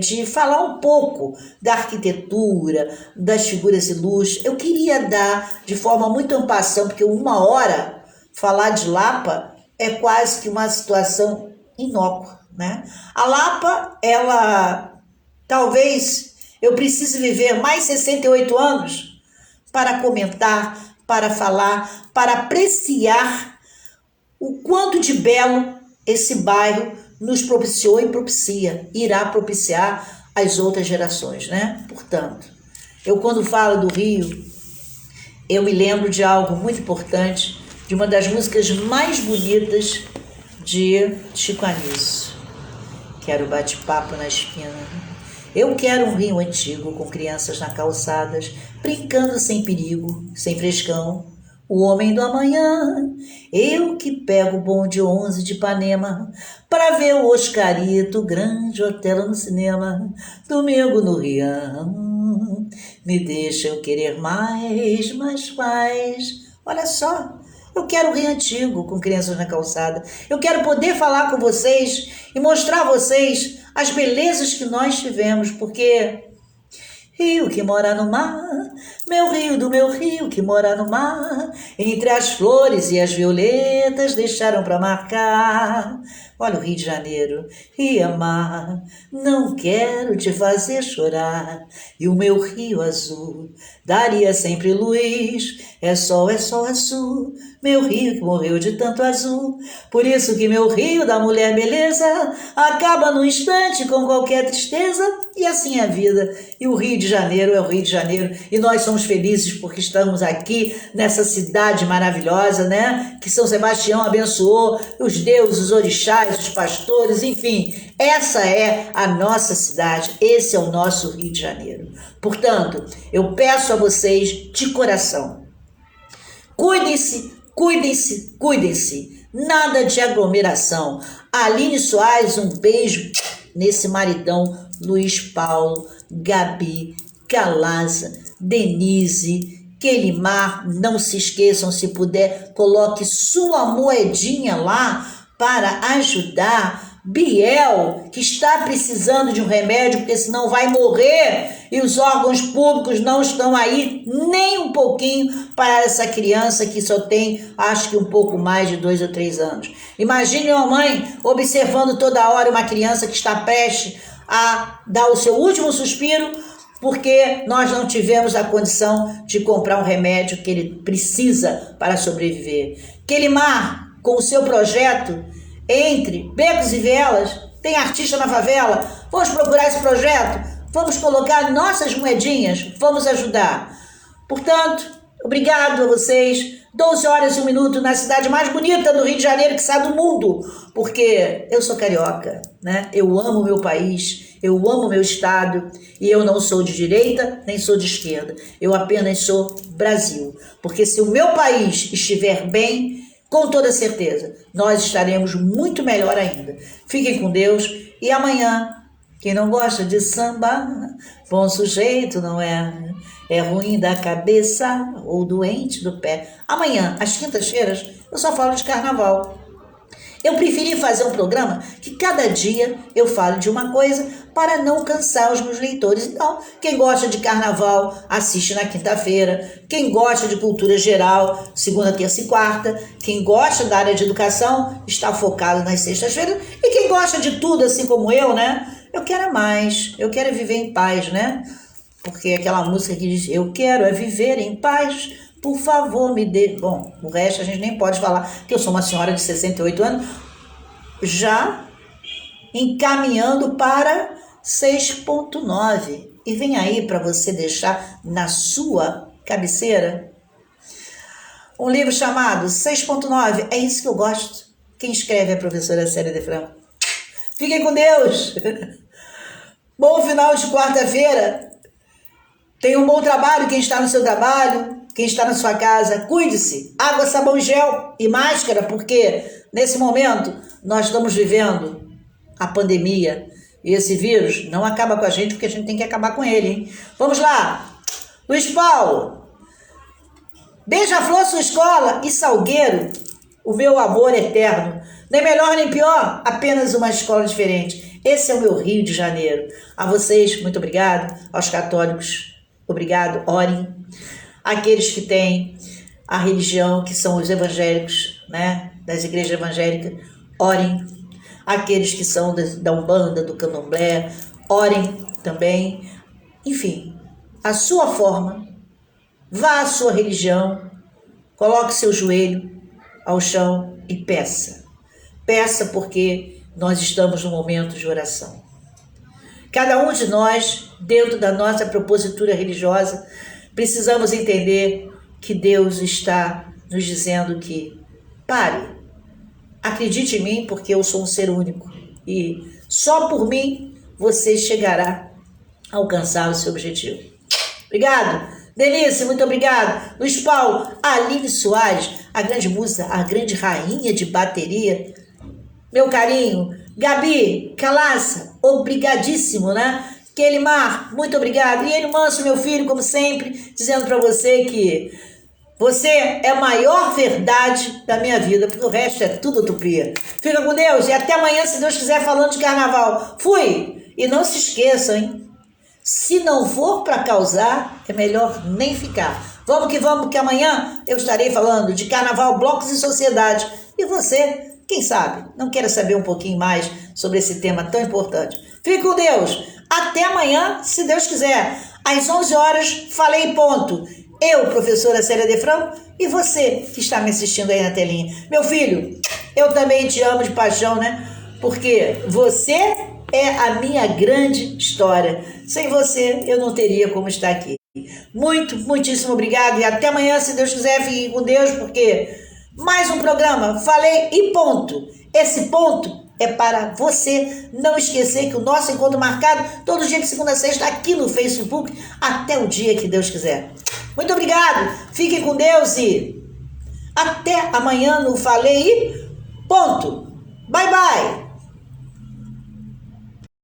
de falar um pouco da arquitetura, das figuras ilustres. Eu queria dar de forma muito ampassã, porque 1 hora falar de Lapa é quase que uma situação inócua, né? A Lapa, ela talvez eu precise viver mais 68 anos para comentar, para falar, para apreciar o quanto de belo esse bairro nos propiciou e irá propiciar as outras gerações, né? Portanto, eu quando falo do Rio, eu me lembro de algo muito importante, de uma das músicas mais bonitas de Chico Anísio, que era o Bate-Papo na Esquina. Eu quero um Rio antigo, com crianças na calçadas, brincando sem perigo, sem frescão, o homem do amanhã. Eu que pego o bonde 11 de Ipanema pra ver o Oscarito, grande Otelo no cinema, domingo no Rião. Me deixa eu querer mais, mais. Olha só, eu quero o Rio Antigo com Crianças na Calçada. Eu quero poder falar com vocês e mostrar a vocês as belezas que nós tivemos, porque rio que mora no mar, meu rio do meu rio que mora no mar, entre as flores e as violetas deixaram para marcar. Olha o Rio de Janeiro, rio mar, não quero te fazer chorar, e o meu rio azul daria sempre luz, é sol azul, meu rio que morreu de tanto azul, por isso que meu rio da mulher beleza acaba num instante com qualquer tristeza, e assim é a vida. E o Rio de Janeiro é o Rio de Janeiro, e nós somos felizes porque estamos aqui nessa cidade maravilhosa, né? Que São Sebastião abençoou, os deuses, os orixás, os pastores, enfim, essa é a nossa cidade, esse é o nosso Rio de Janeiro. Portanto, eu peço a vocês de coração, cuidem-se, cuidem-se, cuidem-se, nada de aglomeração. Aline Soares, um beijo nesse maridão, Luiz Paulo, Gabi, Calaza, Denise, Kelimar, não se esqueçam, se puder, coloque sua moedinha lá para ajudar Biel, que está precisando de um remédio, porque senão vai morrer, e os órgãos públicos não estão aí nem um pouquinho para essa criança que só tem, acho que um pouco mais de 2 ou 3 anos. Imagine uma mãe observando toda hora uma criança que está prestes a dar o seu último suspiro, porque nós não tivemos a condição de comprar um remédio que ele precisa para sobreviver. Kelimar, com o seu projeto Entre Becos e Vielas, tem artista na favela, vamos procurar esse projeto, vamos colocar nossas moedinhas, vamos ajudar. Portanto, obrigado a vocês. 12 horas e 1 minuto na cidade mais bonita do Rio de Janeiro, que sai do mundo, porque eu sou carioca, né? Eu amo o meu país, eu amo o meu estado, e eu não sou de direita nem sou de esquerda, eu apenas sou Brasil, porque se o meu país estiver bem, com toda certeza, nós estaremos muito melhor ainda. Fiquem com Deus e amanhã, quem não gosta de samba, bom sujeito não é, é ruim da cabeça ou doente do pé. Amanhã, às quintas-feiras, eu só falo de carnaval. Eu preferi fazer um programa que cada dia eu falo de uma coisa para não cansar os meus leitores. Então, quem gosta de carnaval, assiste na quinta-feira. Quem gosta de cultura geral, segunda, terça e quarta. Quem gosta da área de educação, está focado nas sextas-feiras. E quem gosta de tudo, assim como eu, né? Eu quero mais, eu quero viver em paz, né? Porque aquela música que diz, eu quero é viver em paz, por favor, me dê... Bom, o resto a gente nem pode falar, que eu sou uma senhora de 68 anos, já encaminhando para 6.9. E vem aí para você deixar na sua cabeceira um livro chamado 6.9. É isso que eu gosto. Quem escreve é a professora Célia de Franco. Fiquem com Deus. Bom final de quarta-feira. Tenha um bom trabalho, quem está no seu trabalho, quem está na sua casa, cuide-se. Água, sabão, gel e máscara, porque nesse momento nós estamos vivendo a pandemia e esse vírus não acaba com a gente, porque a gente tem que acabar com ele, hein? Vamos lá. Luiz Paulo, Beija-Flor, sua escola, e Salgueiro, o meu amor eterno. Nem melhor nem pior, apenas uma escola diferente. Esse é o meu Rio de Janeiro. A vocês, muito obrigado. Aos católicos, obrigado, orem. Aqueles que têm a religião, que são os evangélicos, né, das igrejas evangélicas, orem. Aqueles que são da Umbanda, do Candomblé, orem também. Enfim, a sua forma, vá à sua religião, coloque seu joelho ao chão e peça. Peça porque nós estamos num momento de oração. Cada um de nós, dentro da nossa propositura religiosa, precisamos entender que Deus está nos dizendo que pare, acredite em mim porque eu sou um ser único e só por mim você chegará a alcançar o seu objetivo. Obrigado, Denise, muito obrigado. Luiz Paulo, Aline Soares, a grande musa, a grande rainha de bateria. Meu carinho. Gabi, Calaça, obrigadíssimo, né? Kelimar, muito obrigado. E ele Manso, meu filho, como sempre, dizendo para você que você é a maior verdade da minha vida, porque o resto é tudo utopia. Fica com Deus e até amanhã, se Deus quiser, falando de carnaval. Fui! E não se esqueçam, hein? Se não for para causar, é melhor nem ficar. Vamos, que amanhã eu estarei falando de carnaval, blocos e sociedade. E você, quem sabe, não quer saber um pouquinho mais sobre esse tema tão importante. Fique com Deus. Até amanhã, se Deus quiser. Às 11 horas, falei ponto. Eu, professora Célia Defrão, e você que está me assistindo aí na telinha. Meu filho, eu também te amo de paixão, né? Porque você é a minha grande história. Sem você, eu não teria como estar aqui. Muitíssimo obrigado. E até amanhã, se Deus quiser, fique com Deus, porque mais um programa, falei e ponto. Esse ponto é para você não esquecer que o nosso encontro marcado, todo dia de segunda a sexta, aqui no Facebook, até o dia que Deus quiser. Muito obrigado. Fiquem com Deus e até amanhã no Falei e ponto. Bye, bye.